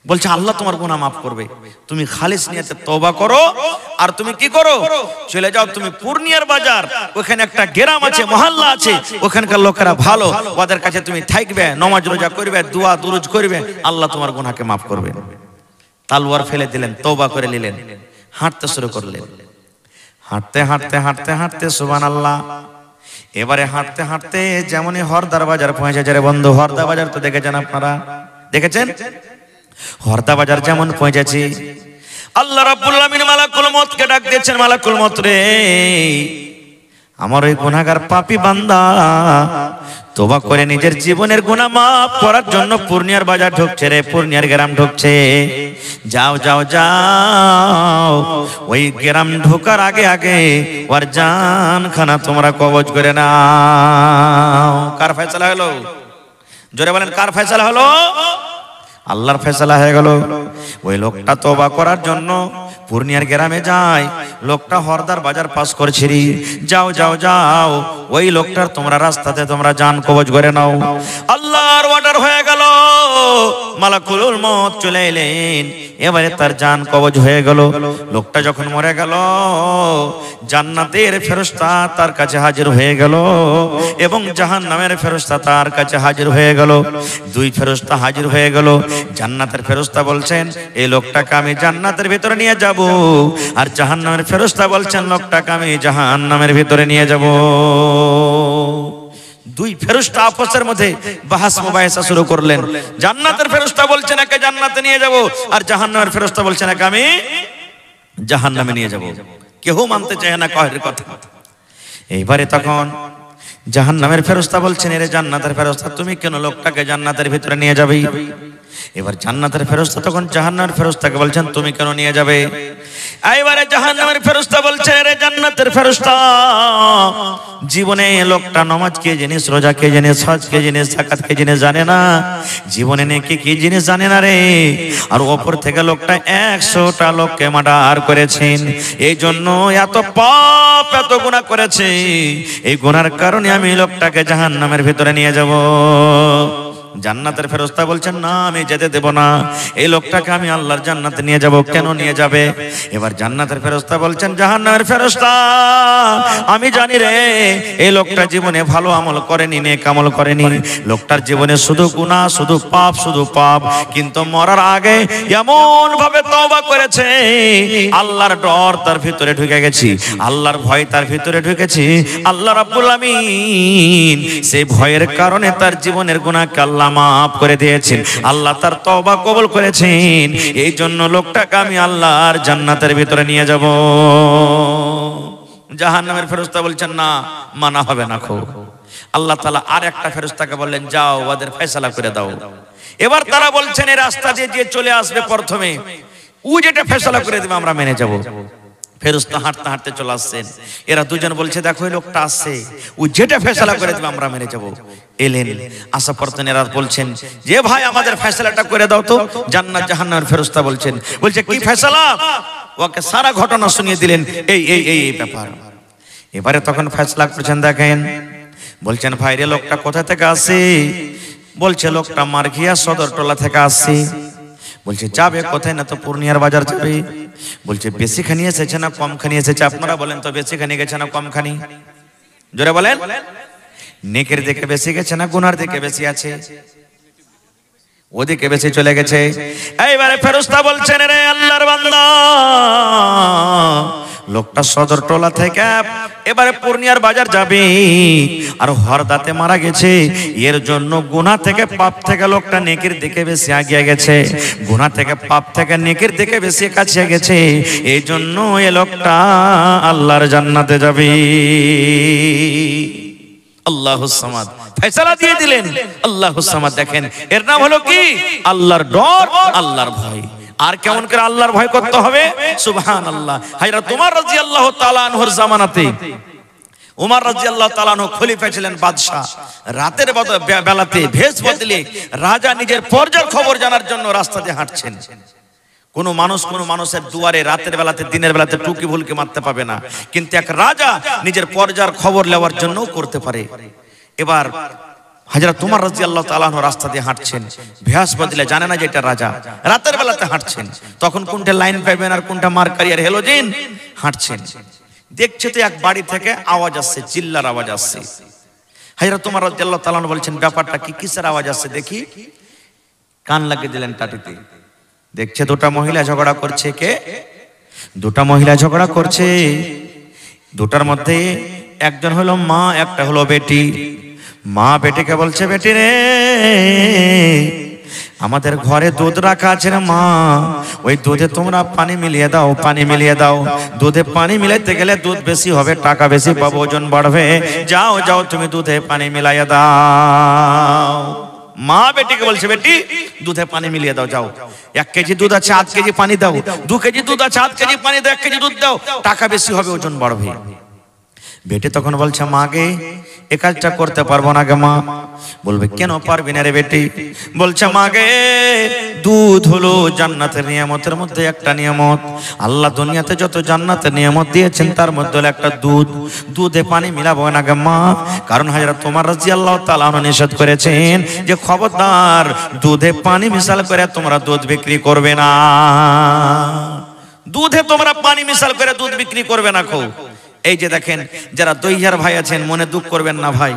বলছে আল্লাহ তোমার গুনাহ মাফ করবে, তুমি খালিস নিয়তে তওবা করো। আর তুমি কি করো? চলে যাও তুমি পূর্ণিয়ার বাজার, ওখানে একটা গ্রাম আছে, মহল্লা আছে, ওখানকার লোকেরা ভালো, ওদের কাছে তুমি থাকবে, নামাজ রোজা করবে, দোয়া দুরুদ করবে, আল্লাহ তোমার গুনাহকে মাফ করবে। তালওয়ার ফেলে দিলেন, তওবা করে নিলেন, হাঁটতে শুরু করলেন। হাঁটতে হাঁটতে হাঁটতে হাঁটতে সুবহানাল্লাহ। এবারে হাঁটতে হাঁটতে যেমনই হরদার বাজার পৌঁছেছে, রে বন্ধু হরদা বাজার তো দেখেছেন আপনারা, দেখেছেন? হরদা বাজার যেমন পৌঁছেছি, আল্লাহ রাব্বুল আলামিন মালাকুল মউতকে ডাক দিয়েছেন, মালাকুল মউত রে, আমার ওই গুনাহগার পাপী বান্দা তওবা করে নিজের জীবনের গুনাহ মাফ করার জন্য পূর্ণিয়ার বাজার ঢুকছে রে, পূর্ণিয়ার গ্রাম ঢুকছে। যাও যাও যাও, ওই গ্রাম ঢোকার আগে আগে ওর জানখানা তোমরা কবজ করে নাও। কার ফয়সালা হলো? জোরে বলেন, কার ফয়সালা হলো? আল্লাহর ফয়সালা হয়ে গেল। ওই লোকটা তওবা করার জন্য পূর্ণিয়ার গ্রামে যায়। লোকটা হরদার বাজার পাস করছে। যাও যাও যাও, ওই লোকটার তোমরা রাস্তাতে তোমরা জান কবজ করে নাও। আল্লাহর অর্ডার হয়ে গেল, মালাকুল মউত চলে এলেন, এবারে তার জান কবজ হয়ে গেল। লোকটা যখন মরে গেল, জান্নাতের ফেরেশতা তার কাছে হাজির হয়ে গেল এবং জাহান্নামের ফেরেশতা তার কাছে হাজির হয়ে গেল। দুই ফেরেশতা হাজির হয়ে গেল। জান্নাতের ফেরেশতা বলছেন, এই লোকটাকে আমি জান্নাতের ভিতরে নিয়ে যাব, আর জাহান্নামের ফেরেশতা বলছেন, লোকটাকে আমি জাহান্নামের ভিতরে নিয়ে যাব। দুই ফেরেশতা আপসের মধ্যে বাহাস মুবাহিসা শুরু করলেন। জান্নাতের ফেরেশতা বলছেন একে জান্নাতে নিয়ে যাব, আর জাহান্নামের ফেরেশতা বলছেন একে আমি জাহান্নামে নিয়ে যাব। কেউ মানতে চায় না কহের কথা। এইবারে তখন জাহান্নামের ফেরেশতা বলছেন, এরে জান্নাতের ফেরেশতা, তুমি কেন লোকটাকে জান্নাতের ভিতরে নিয়ে যাবে? এবার জান্নাতের ফেরেশতা তখন জাহান্নামের ফেরেশতাকে বলছেন, তুমি কেন নিয়ে যাবে? এইবারে জাহান্নামের ফেরেশতা বলছেন, রে জান্নাতের ফেরেশতা, জীবনে লোকটা নামাজ কে জিনিস, রোজা কে জিনিস, হজ কে জিনিস, যাকাত কে জিনিস জানে না, জীবনে নেকি কি জিনিস জানে না রে। আর ওপর থেকে লোকটা 100টা লোককে মার্ডার করেছেন, এই জন্য এত পাপ এত গুনাহ করেছে। এই গুনার কারণে আমি লোকটাকে জাহান্নামের ভিতরে নিয়ে যাব। জান্নাতের ফেরেশতা বলছেন, না আমি যেতে দেব না, এই লোকটাকে আমি আল্লাহর জান্নাতে নিয়ে যাব। কেন নিয়ে যাবে? এবার জান্নাতের ফেরেশতা বলছেন, জাহান্নামের ফেরেশতা, আমি জানি রে, এই লোকটা জীবনে ভালো আমল করেনি, নেক আমল করেনি, লোকটার জীবনে শুধু গুনাহ, শুধু পাপ, শুধু পাপ। কিন্তু মরার আগে এমন ভাবে তওবা করেছে, আল্লাহর ডর তার ভিতরে ঢুকে গেছে, আল্লাহর ভয় তার ভিতরে ঢুকেছে। আল্লাহ রাব্বুল আমিন সেই ভয়ের কারণে তার জীবনের গুনাহকে আল্লাহ আল্লাহ মাফ করে দিয়েছেন, আল্লাহ তার তওবা কবুল করেছেন, এই জন্য লোকটাকে আমি আল্লাহর জান্নাতের ভিতরে নিয়ে যাব। জাহান্নামের ফেরেশতা বলছেন না, মানা হবে না। খো আল্লাহ তাআলা আর একটা ফেরেশতাকে বললেন, যাও ওদের ফয়সালা করে দাও। এবার তারা বলছেন এই রাস্তা দিয়ে যে চলে আসবে প্রথমে, ও যেটা ফয়সালা করে দেবে আমরা মেনে যাব। ফেরেশতা হাঁটতে হাঁটতে চলে আসছেন, এরা দুজন বলছে দেখো এই লোকটা আসছে, ও যেটা ফয়সালা করে দেবে আমরা মেনে যাব। এলেন, আসা পরতেন, এরা বলছেন যে ভাই আমাদের ফয়সালাটা করে দাও তো। জান্নাত জাহান্নামের ফেরেশতা বলছে কি ফয়সালা? ওকে সারা ঘটনা শুনিয়ে দিলেন, এই এই এই ব্যাপার। এবারে তখন ফয়সালা করছেন, দেখেন বলছেন ভাই রে লোকটা কোথা থেকে আসে? বলছে লোকটা মারঘিয়া সদরটোলা থেকে আসছে। বলছে যাবে কোথায়? না তো পূর্ণিয়ার বাজার যাবে। বলছে বেশি খানি এসেছে না কম খানি এসেছে? আপনারা বলেন তো বেশি খানি গেছে না কম খানি? জোরে বলেন। নেকের দিকে বেশি গেছে না গুনার দিকে বেশি আছে? ওদিকে বেশি চলে গেছে। এইবারে ফেরেশতা বলছেন রে আল্লাহর বান্দা, লোকটা সদরটোলা থেকে এবারে পূর্ণিয়ার বাজার যাবে আর হরদাতে মারা গেছে, এর জন্য গুনাহ থেকে পাপ থেকে লোকটা নেকির দিকে বেশি এগিয়ে গেছে, গুনাহ থেকে পাপ থেকে নেকির দিকে বেশি কাছে গেছে, এই জন্য এই লোকটা আল্লাহর জান্নাতে যাবে। আল্লাহুস সামাদ ফয়সালা দিয়ে দিলেন। আল্লাহুস সামাদ দেখেন এর নাম হলো কি? আল্লাহর ডর, আল্লাহর ভয়। আর কেমন করে আল্লাহর ভয় করতে হবে? সুবহানাল্লাহ। হযরত উমর রাদিয়াল্লাহু তাআলা আনহুর জামানাতে, উমর রাদিয়াল্লাহু তাআলা আনহু খলিফা ছিলেন, বাদশা। রাতের বেলাতে ভেষ বদলে রাজা নিজের পর্যার খবর জানার জন্য রাস্তা দিয়ে হাঁটছেন। কোন মানুষের দুয়ারে রাতের বেলাতে দিনের বেলাতে টুকি ভুলকে মারতে পাবে না, কিন্তু এক রাজা নিজের পর্যার খবর নেওয়ার জন্য করতে পারে। এবার হযরত উমর রাদিয়াল্লাহু তাআলা আনহু রাস্তা দিয়ে হাঁটছেন, ভেষ বদলে জানে না যে এটা রাজা, রাতের বেলাতে হাঁটছেন। তখন কোনটা লাইন পাইবেন আর কোনটা মার্কারি আর হেলোজেন হাঁটছেন। দেখছে তো এক বাড়ি থেকে আওয়াজ আসছে, চিল্লার আওয়াজ আসছে। হযরত উমর রাদিয়াল্লাহু তাআলা আনহু বলছেন ব্যাপারটা কি, কিসের আওয়াজ আসছে দেখি। কান লাগিয়ে দিলেন টাটিতে। দেখছে দুটা মহিলা ঝগড়া করছে। কে? দুটা মহিলা ঝগড়া করছে। দুটার মধ্যে একজন হলো মা, একটা হলো বেটি। মা বেটিকে বলছে, বেটি রে আমাদের ঘরে দুধ রাখা আছে রে মা, ওই দুধে তোমরা পানি মিলিয়ে দাও, পানি মিলিয়ে দাও। দুধে পানি মিলাইতে গেলে দুধ বেশি হবে, টাকা বেশি পাবো, ওজন বাড়বে। যাও যাও তুমি দুধে পানি মিলাইয়া দাও। মা বেটিকে বলছে, বেটি দুধে পানি মিলিয়ে দাও, যাও। 1 কেজি দুধ আছে 8 কেজি পানি দাও, 2 কেজি দুধ আছে 8 কেজি পানি দাও, 1 কেজি দুধ দাও, টাকা বেশি হবে, ওজন বাড়বে। বেটি তখন বলছে, মা গে এ কাজটা করতে পারবো না গে মা। বলবে কেন পারবি না রে বেটি? বলছে মা গে দুধ হলো জান্নাতের নিয়ামতের মধ্যে একটা নিয়ামত। আল্লাহ দুনিয়াতে যত জান্নাতের নিয়ামত দিয়েছেন তার মধ্যে হলো একটা দুধ। দুধে পানি মিলাবো না গে মা, কারণ হযরত উমর রাদিয়াল্লাহু তাআলা আনহু নিষেধ করেছেন যে খবরদার দুধে পানি মিশাল করে তোমরা দুধ বিক্রি করবে না। দুধে তোমরা পানি মিশাল করে দুধ বিক্রি করবে না। খো এই যে দেখেন যারা দইহার ভাই আছেন, মনে দুঃখ করবেন না ভাই,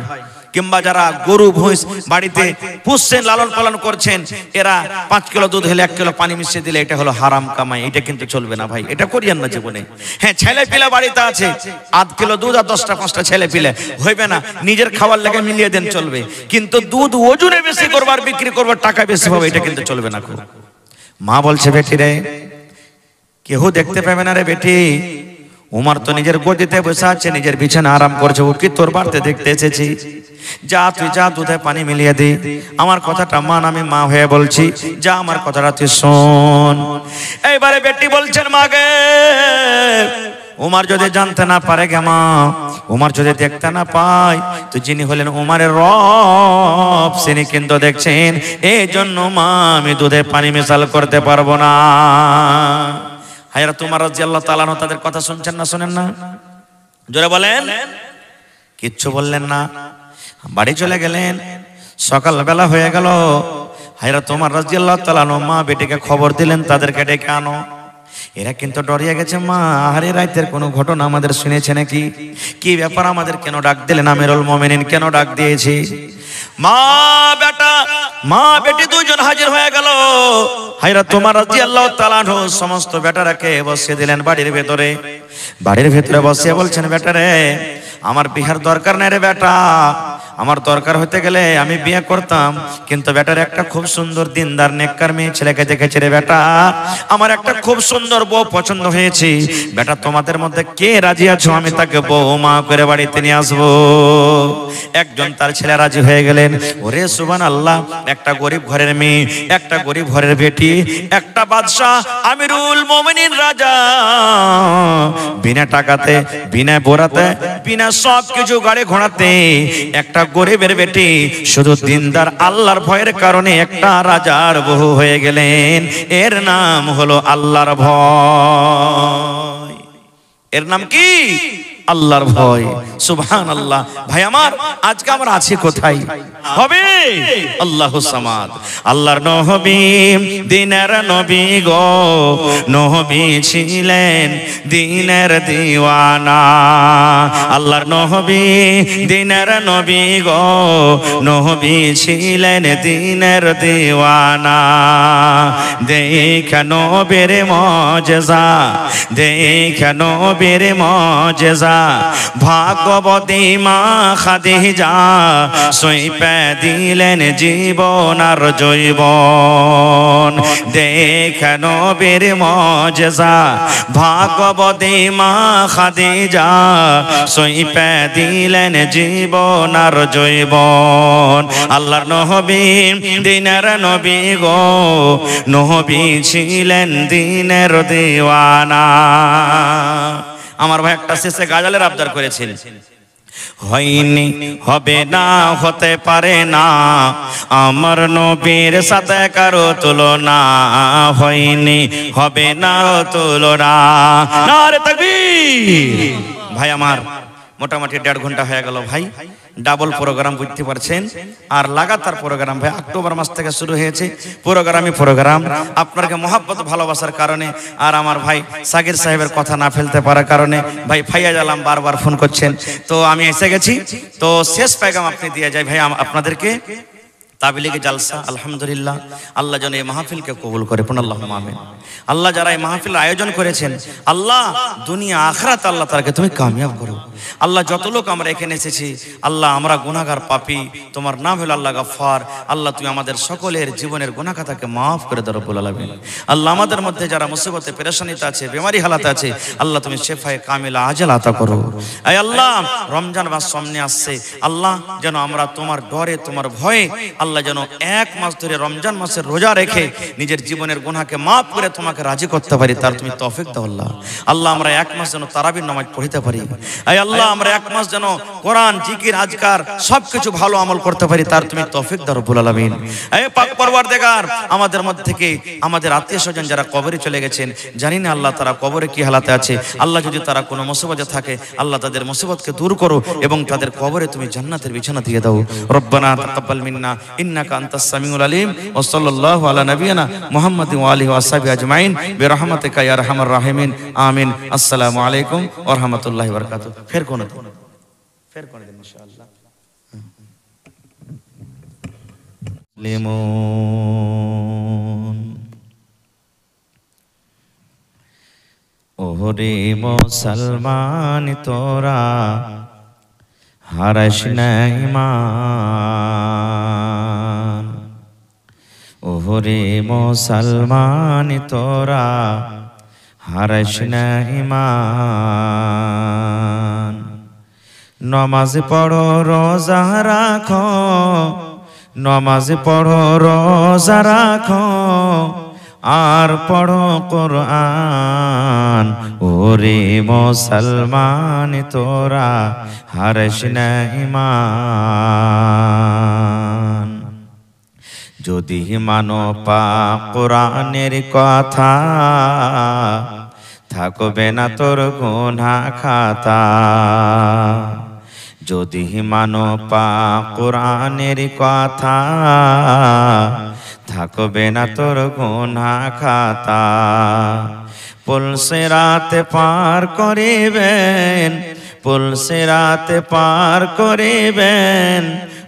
কিংবা যারা গরু ভৈঁস বাড়িতে পুষছেন, লালন পালন করছেন, এরা 5 কিলো দুধ হলে 1 কিলো পানি মিশিয়ে দিলে এটা হলো হারাম কামাই। এটা কিন্তু চলবে না ভাই, এটা করিয়েন না জীবনে। হ্যাঁ ছেলে পিলে বাড়িতে আছে, 8 কিলো দুধ আর 10টা 5টা ছেলে পিলে হইবে না, নিজের খাবার লাগে মিলিয়ে দেন চলবে, কিন্তু দুধ ওজনে বেশি করবার, বিক্রি করবার, টাকা বেশি পাবে, এটা কিন্তু চলবে না। মা বলছে, বেটি রে কেউ দেখতে পাবে না রে বেটি, উমর তো নিজের গদিতে বসে আছে, নিজের বিছানা আরাম করছে, ও কি তোর বাড়িতে দেখতে এসেছি? যা তুই যা দুধে পানি মিলিয়ে দে। আমার কথাটা মান, আমি মা হয়ে বলছি, যা আমার কথাটা তুই শোন। এইবারে বেটি বলছেন, মা গে উমর যদি জানতে না পারে গে মা, উমর যদি দেখতে না পায়, তো যিনি হলেন উমরের রব তিনি কিন্তু দেখছেন, এই জন্য মা আমি দুধে পানি মিশাল করতে পারবো না। হযরত উমর রাদিয়াল্লাহু তাআলা আনহু তাদের কথা শুনছেন না শোনেন না? জোরে বলেন। কিচ্ছু বললেন না, বাড়ি চলে গেলেন। সকালবেলা হয়ে গেল, হযরত উমর রাদিয়াল্লাহু তাআলা আনহু মা বেটিকে খবর দিলেন তাদেরকে ডেকে আনো। এরা কিন্তু ডরিয়ে গেছে, মা আরে রাতের কোনো ঘটনা আমাদের শুনেছে নাকি? কি ব্যাপার, আমাদের কেন ডাক দিলেন? আমিরুল মুমিনিন কেন ডাক দিয়েছি? মা বেটি দুজন হাজির হয়ে গেল। হযরত উমর রাদিয়াল্লাহু তাআলা আনহু সমস্ত বেটারাকে বসিয়ে দিলেন বাড়ির ভেতরে। বাড়ির ভেতরে বসিয়ে বলছেন, বেটারে আমার বিহার দরকার নাই রে বেটা, আমার দরকার হতে গেলে আমি বিয়ে করতাম, কিন্তু বেটার একটা খুব সুন্দর দিনদার নেককার মেয়ে ছেলেকে দেখেছে রে বেটা, আমার একটা খুব সুন্দর বউ পছন্দ হয়েছে, বেটা তোমাদের মধ্যে কে রাজি আছো আমি তাকে বৌমা করে বাড়িতে নিয়ে আসবো। একজন তার ছেলে রাজি হয়ে গেলেন। ওরে সুবহানাল্লাহ, একটা গরিব ঘরের মেয়ে, একটা গরিব ঘরের বেটি, একটা বাদশাহ আমিরুল মুমিনিন রাজা, বিনা টাকাতে, বিনা বোরাতে, বিনা সব কিছু গাড়ি ঘোড়াতে একটা গরিবের বেটি শুধু দিনদার আল্লাহর ভয়ের কারণে একটা রাজার বউ হয়ে গেলেন। এর নাম হলো আল্লাহর ভয়। এর নাম কি? আল্লাহর ভয়। সুবহানাল্লাহ। ভাই আমার, আজকে আমরা আছি কোথায়? হবে আল্লাহু সামাদ। আল্লাহর নবী দিনের নবী গো, নবী ছিলেন দিনের দিওয়ানা। আল্লাহর নবী দিনের নবী গো, নবী ছিলেন দিনের দিওয়ানা। দেখে নবীর মুজিজা, দেখে নবীর মুজিজা, ভাগবতী মা খাদিজা সইপে দিলেন জীবন আর জৈবন। দেখে নবীর মুজিজা, ভাগবতী মা খাদিজা সইপে দিলেন জীবন আর জৈবন। আল্লাহর নবী দিনের নবী গো, নবী ছিলেন দিনের দিওয়ানা। আমার ভাই একটা শেষে গাজালের আবদার করেছেন, হয়নি, হবে না, হতে পারে না আমার নবীর সাথে কারো তুলনা। হয়নি, হবে না তুলনা। নারে তাকবীর। ভাই আমার, মোটামুটি 1.5 ঘন্টা হয়ে গেল ভাই। ডাবল প্রোগ্রাম, বুঝতে পারছেন, আর লাগাতার প্রোগ্রাম ভাই। অক্টোবর মাস থেকে শুরু হয়েছে প্রোগ্রামই প্রোগ্রাম। আপনাকে মহব্বত ভালোবাসার কারণে আর আমার ভাই সাকির সাহেবের কথা না ফেলতে পারার কারণে ভাই ফাইয়াজ আলম বারবার ফোন করছেন, তো আমি এসে গেছি। তো শেষ পেগাম আপনি দিয়ে যাই ভাই আপনাদেরকে। তাবলীগে জালসা, আলহামদুলিল্লাহ, আল্লাহ যেন এই মাহফিলকে কবুল করে। আল্লাহুম্মা আমিন। আল্লাহ যারা এই মাহফিল আয়োজন করেছেন, আল্লাহ দুনিয়া আখিরাত আল্লাহ তাকে তুমি কামিয়াব করো। আল্লাহ যত লোক আমরা এখানে এসেছি, আল্লাহ আমরা গুনাহগার পাপী, তোমার নাম হলো আল্লাহ গফফার। আল্লাহ তুমি আমাদের সকলের জীবনের গুনাহ খাতাকে মাফ করে দাও রব্বুল আলামিন। আল্লাহ আমাদের মধ্যে যারা মুসিবতে পেরেশানিতে আছে, বেমারি হালাতে আছে, আল্লাহ তুমি শেফায়ে কামিলা আজল আতা করো। আয় আল্লাহ, রমজান মাস সামনে আসছে, আল্লাহ যেন আমরা তোমার ডরে, তোমার ভয়ে, আল্লাহ যেন 1 মাস ধরে রমজান মাসের রোজা রেখে নিজের জীবনের গুনাহকে মাফ করে তোমাকে রাজি করতে পারি, তার তুমি তৌফিক দাও আল্লাহ। আল্লাহ আমরা 1 মাস যেন তারাবির নামাজ পড়তে পারি। আয় আল্লাহ, আমরা 1 মাস যেন কোরআন, জিকির, আজকার সবকিছু ভালো আমল করতে পারি, তার তুমি তৌফিক দাও রব্বুল আলামিন। আয় পাক পরওয়ারদিগার, আমাদের মধ্যে থেকে আমাদের আত্মীয়স্বজন যারা কবরে চলে গেছেন, জানি না আল্লাহ তারা কবরে কি হালাতে আছে। আল্লাহ যদি তারা কোনো মুসিবতে থাকে, আল্লাহ তাদের মুসিবতকে দূর করো এবং তাদের কবরে তুমি জান্নাতের বিছানা দিয়ে দাও। রব্বানা তাকাব্বাল মিন্না ইন্নাকা আনতাস সামিউল আলিম। ওয়া সাল্লাল্লাহু আলা নাবিয়িনা মুহাম্মাদিন ওয়া আলিহি ওয়া সাহবিহি আজমাইন বিরহমাতিকা ইয়া আরহামার রাহিমিন। আমিন। আসসালামু আলাইকুম ওয়া রাহমাতুল্লাহি ওয়া বারাকাতুহু। ফের কোন দিন ইনশাআল্লাহ। লিমুন ওরে মুসলমান তোরা হারাস না ঈমান। ওরে মুসলমান তোরা হারাস না ঈমান। নমাজ পড়ো, রোজা রাখো, নমাজ পড়ো, রোজা রাখো, আর পড়ো কোরআন। ওরে মুসলমান তোরা হারাস না ঈমান। যদি মানো পাক কোরআনের কথা, থাকবে না তোর গুনাহ খাতা। যদি মানো পাক কোরআনের কথা, থাকবে না তোর গুনাহ খাতা। পুলসিরাতে পার করিবেন, পুলসিরাতে পার করিবেন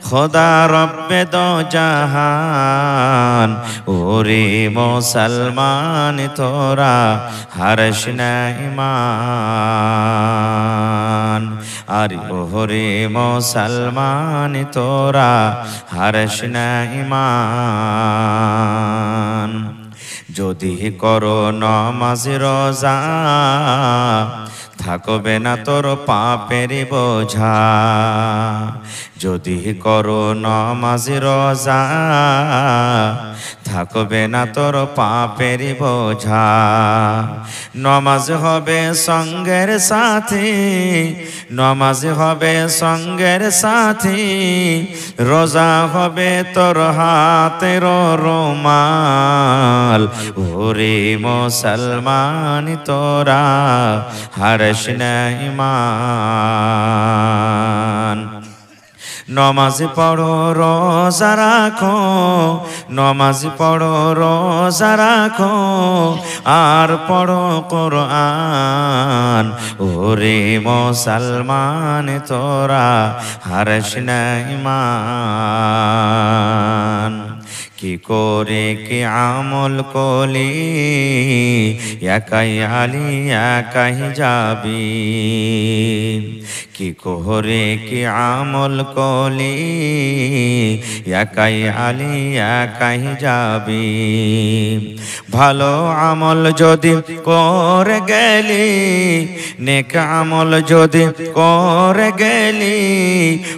খোদা রব্বে দো জাহান। ওরে মুসলমান তোরা হারাস না ঈমান। আর ওহরে মুসলমান তোরা হারিস না ঈমান। যদি করো নামাজ রোজা থাকবে না তোর পাপের বোঝা। যদি করো নামাজ রোজা থাকবে না তোর পাপের বোঝা। নামাজ হবে সঙ্গের সাথী, নামাজ হবে সঙ্গের সাথী, রোজা হবে তোর হাতের রুমাল। ওরে মুসলমান তোরা হারিস না ঈমান। নমাজ পড়ো রোজা রাখো, নমাজ পড়ো রোজা রাখো, আর পড়ো কোরআন। ওরে মুসলমান তোরা হারিস না ঈমান। কি করে কি আমল কলি একাই আলি একাই যাবি। কি করে কি আমল কলি একাই আলি একাই যাবি। ভালো আমল যদি করে গেলি, নেক আমল যদি করে গেলি,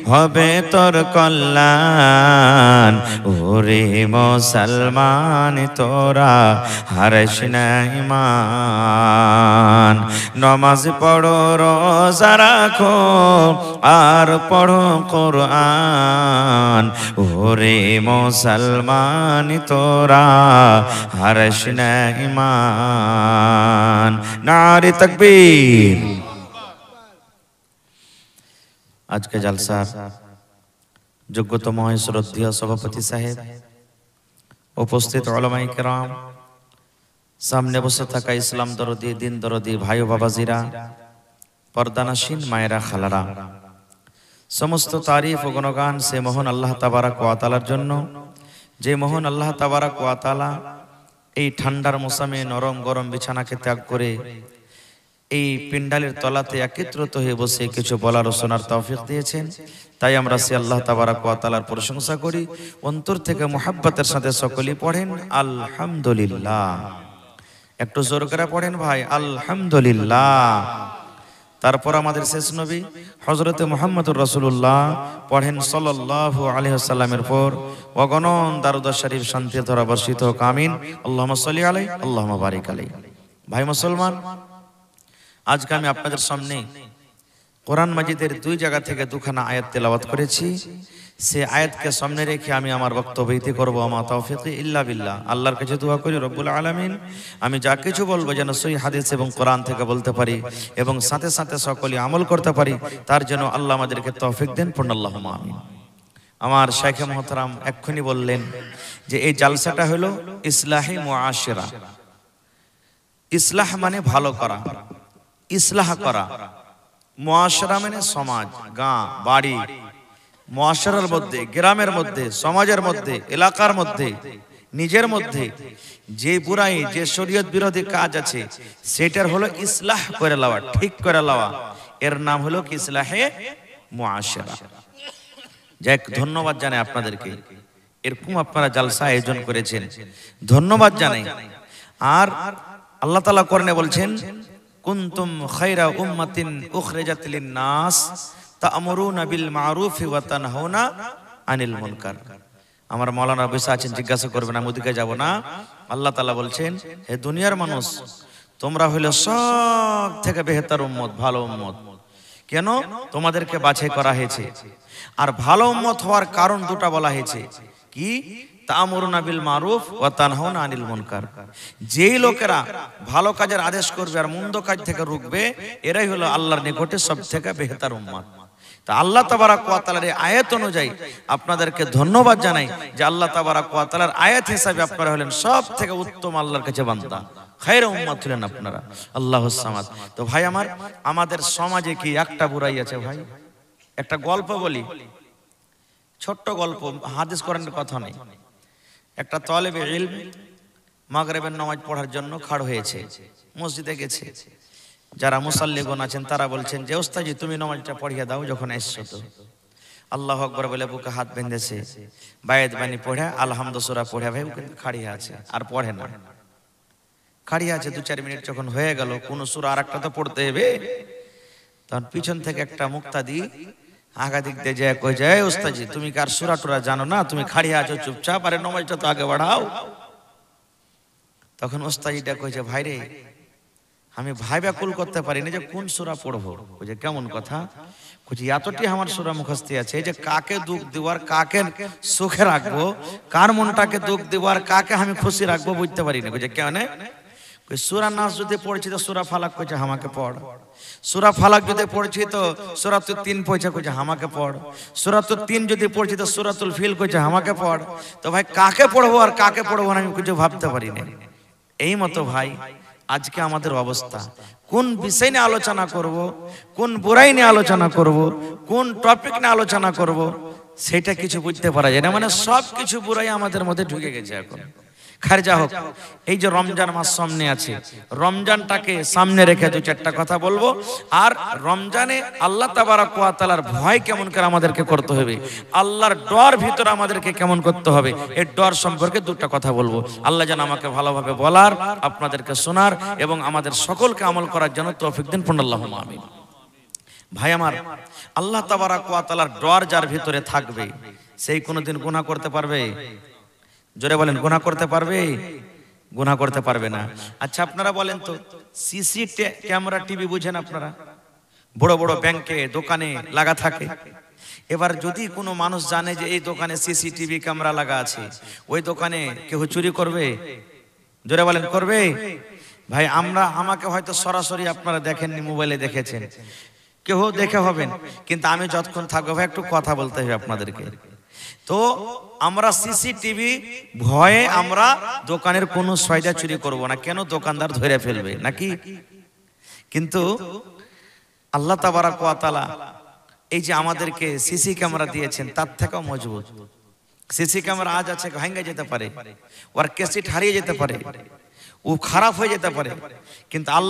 হবে তোর কল্যাণ। ওরে মুসলমান তোরা হারিস না ঈমান। নমাজ পড়ো রোজা রাখো, আর পড়ো কোরআন। ওরে মুসলমান তোরা হারিস না ঈমান। নারে তাকবীর। আজকে জলসার যোগ্যতম শ্রদ্ধেয় সভাপতি সাহেব, উপস্থিত উলামায়ে কেরাম, সামনে বসে থাকা ইসলাম দরদি দিন দরদি ভাই ও বাবাজিরা, পর্দানাসীন মায়েরা খালারা, সমস্ত তারিফ ও গুণগান সে মহান আল্লাহ তাবারাক ওয়া তাআলার জন্য, যে মহান আল্লাহ তাবারাক ওয়া তাআলা এই ঠান্ডার মৌসুমে নরম গরম বিছানাকে ত্যাগ করে এই পিন্ডালের তলাতে একত্রিত হয়ে বসে কিছু বলার ও শোনার তৌফিক দিয়েছেন। তাই আমরা সে আল্লাহ তাবারাক ওয়া তাআলার প্রশংসা করি, অন্তর থেকে মুহাব্বতের সাথে সকলেই পড়েন আলহামদুলিল্লাহ। একটু জোর করে পড়েন ভাই আলহামদুলিল্লাহ। তারপর আমাদের শেষ নবী হযরতে মুহাম্মদুর রাসূলুল্লাহ পড়েন সাল্লাল্লাহু আলাইহি ওয়াসাল্লামের পর অগণন দারুদ শরীফ শান্তি ধরা বর্ষিত হোক, আমিন। আল্লাহুম্মা সাল্লি আলাইহি আল্লাহুম্মা বারিক আলাইহি। ভাই মুসলমান, আজকে আমি আপনাদের সামনে কোরআন মাজিদের দুই জায়গা থেকে দুখানা আয়াত তেলাওয়াত করেছি। সে আয়াতকে সামনে রেখে আমি আমার বক্তব্য ইতি করব। আমা তাওফীকি ইল্লা বিল্লাহ। আল্লাহর কাছে দোয়া করি রব্বুল আলামিন আমি যা কিছু বলবো যেন সহিহ হাদিস এবং কোরআন থেকে বলতে পারি এবং সাথে সাথে সকলেই আমল করতে পারি, তার জন্য আল্লাহ আমাদেরকে তৌফিক দেন। পূর্ণ আল্লাহুম্মা আমিন। আমার শাইখে মুহতারাম এক্ষুনি বললেন যে এই জালসাটা হলো ইসলাহি মুআশিরা। ইসলাহ মানে ভালো করা, ইসলাহ করা। মুআশিরা মানে সমাজ, গাঁ বাড়ি, মুআশিরার মধ্যে, গ্রামের মধ্যে, সমাজের মধ্যে, এলাকার মধ্যে, নিজের মধ্যে যে বুরাই, যে শরীয়ত বিরোধী কাজ আছে সেটার হলো ইসলাহ করে লওয়া, ঠিক করে লওয়া। এর নাম হলো কি ইসলাহে মুআশিরা। যাক, ধন্যবাদ জানাই আপনাদেরকে, এরকম আপনারা জালসা আয়োজন করেছেন, ধন্যবাদ জানাই। আর আল্লাহ তাআলা কোরআনে বলছেন কুনতুম খায়রা উম্মাতিন উখরিজাত লিন-নাস তা'মুরুনা বিল মা'রুফি ওয়া তানহাউনা আনিল মুনকার। আমার মাওলানা বসে আছেন, জিজ্ঞাসা করবেন, আমি ওদিকে যাব না। আল্লাহ তাআলা বলছেন, হে দুনিয়ার মানুষ, তোমরা হইলে সব থেকে বেহতর উম্মত, ভালো উম্মত। কেন? তোমাদেরকে বাছাই করা হয়েছে। আর ভালো উম্মত হওয়ার কারণ দুটা বলা হয়েছে। কি? তা'মুরুনা বিল মারুফ ওয়া তানহাউনা আনিল মুনকার। যেই লোকেরা ভালো কাজের আদেশ করবে আর মন্দ কাজ থেকে রুখবে, এরাই হলো আল্লাহর নিকটে সব থেকে বেহতর উম্মত। তা আল্লাহ তাবারাক ওয়া তাআলার এই আয়াত অনুযায়ী আপনাদেরকে ধন্যবাদ জানাই যে আল্লাহ তাবারাক ওয়া তাআলার আয়াত হিসাবে আপনারা হলেন সব থেকে উত্তম আল্লাহর কাছে বান্দা, খায়রা উম্মত হলেন আপনারা। আল্লাহুস সামাদ। তো ভাই আমার, আমাদের সমাজে কি একটা বুরাই আছে ভাই? একটা গল্প বলি, ছোট্ট গল্প, হাদিস কোরআনের কথা নেই। একটা তালেবে ইলম মাগরিবের নামাজ পড়ার জন্য খাড় হয়েছে, মসজিদে গেছে। যারা মুসাল্লিগণ আছেন তারা বলছেন যে ওস্তাদজি তুমি নামাজটা পড়িয়ে দাও যখন এসছো তো। আল্লাহু আকবার বলে বুকে হাত বেঁধেছে, বায়াত বাণী পড়ে আলহামদু সূরা পড়ে ভাই ওকে খাড়িয়ে আছে, আর পড়ে না, খাড়িয়ে আছে। 2-4 মিনিট যখন হয়ে গেল, কোন সূরা আরেকটা তো পড়তে হবে, তখন পিছন থেকে একটা মুক্তাদি আগা দিক দিয়ে যায় কই যায় ওস্তাদজি তুমি কার সূরা টুরা জানো না, তুমি খাড়িয়ে আছো চুপচাপ, আরে নামাজটা তো আগে বাড়াও। তখন ওস্তাদজিটা কইছে ভাই রে আমি ভাইবা কুল করতে পারি না যে কোন সূরা পড়বো। কইছে কেমন কথা? কইছে এতটি আমার সূরা মুখস্থ আছে, এই যে কাকে দুঃখ দেওয়ার কাকে সুখে রাখবো, কার মনটাকে দুঃখ দেওয়ার কাকে আমি খুশি রাখবো বুঝতে পারি না। কইছে কেন? কই সূরা নাস যদি পড়ছি তো সূরা ফালাক কইছে আমাকে পড়, সূরা ফালাক যদি পড়ছি তো সূরাতুল 3 পড়ছে কইছে আমাকে পড়, সূরাতুল 3 যদি পড়ছি তো সূরাতুল ফিল কইছে আমাকে পড়। তো ভাই কাকে পড়বো আর কাকে পড়বো না আমি কিছু ভাবতে পারি না। এই মতো ভাই আজকে আমাদের অবস্থা, কোন বিষয় নিয়ে আলোচনা করব, কোন বুরাই নিয়ে আলোচনা করব, কোন টপিক নিয়ে আলোচনা করব, সেটা কিছু বুঝতে পারা যায় না। মানে সব কিছু বুরাই আমাদের মধ্যে ঢুকে গেছে এখন। খার যা হোক, এই যে রমজান মাস সামনে আছে, রমজানটাকে সামনে রেখে 2-4টা কথা বলবো। আর রমজানে আল্লাহ তাবারাক ওয়া তাআলার ভয় কেমন করে আমাদেরকে করতে হবে, আল্লাহর ডর ভিতরে আমাদেরকে কেমন করতে হবে, এই ডর সম্পর্কে 2টা কথা বলবো। আল্লাহ যেন আমাকে ভালোভাবে বলার, আপনাদেরকে শোনার এবং আমাদের সকলকে আমল করার জন্য তৌফিক দিন। আল্লাহুম্মা আমিন। ভাই আমার, আল্লাহ তাবারাক ওয়া তাআলার ডর যার ভিতরে থাকবে সেই কোনোদিন গুনাহ করতে পারবে? জোরে বলেন, গুনাহ করতে পারবে? গুনাহ করতে পারবে না। আচ্ছা আপনারা বলেন তো, সিসি ক্যামেরা টিভি বুঝেন আপনারা? বড় বড় ব্যাংকে দোকানে লাগা থাকে। এবার যদি কোনো মানুষ জানে যে এই দোকানে সিসিটিভি ক্যামেরা লাগা আছে, ওই দোকানে কেউ চুরি করবে? জোরে বলেন, করবে? ভাই আমাকে হয়তো সরাসরি আপনারা দেখেননি, মোবাইলে দেখেছেন, কেউ দেখে হবেন, কিন্তু আমি যতক্ষণ থাকবো ভাই একটু কথা বলতে হবে আপনাদেরকে। তো আমরা সিসিটিভি ভয়ে আমরা দোকানের কোনো সয়দা চুরি করব না, কেন? দোকানদার ধরে ফেলবে নাকি? কিন্তু আল্লাহ তাবারাক ওয়া তাআলা এই যে আমাদেরকে সিসি ক্যামেরা দিয়েছেন তার থেকেও মজবুত। সিসি ক্যামেরা আজ আছে, ভাঙা যেতে পারে, ওর ক্যাসেট হারিয়ে যেতে পারে, ও খারাপ হয়ে যেতে পারে, কিন্তু আল্লাহ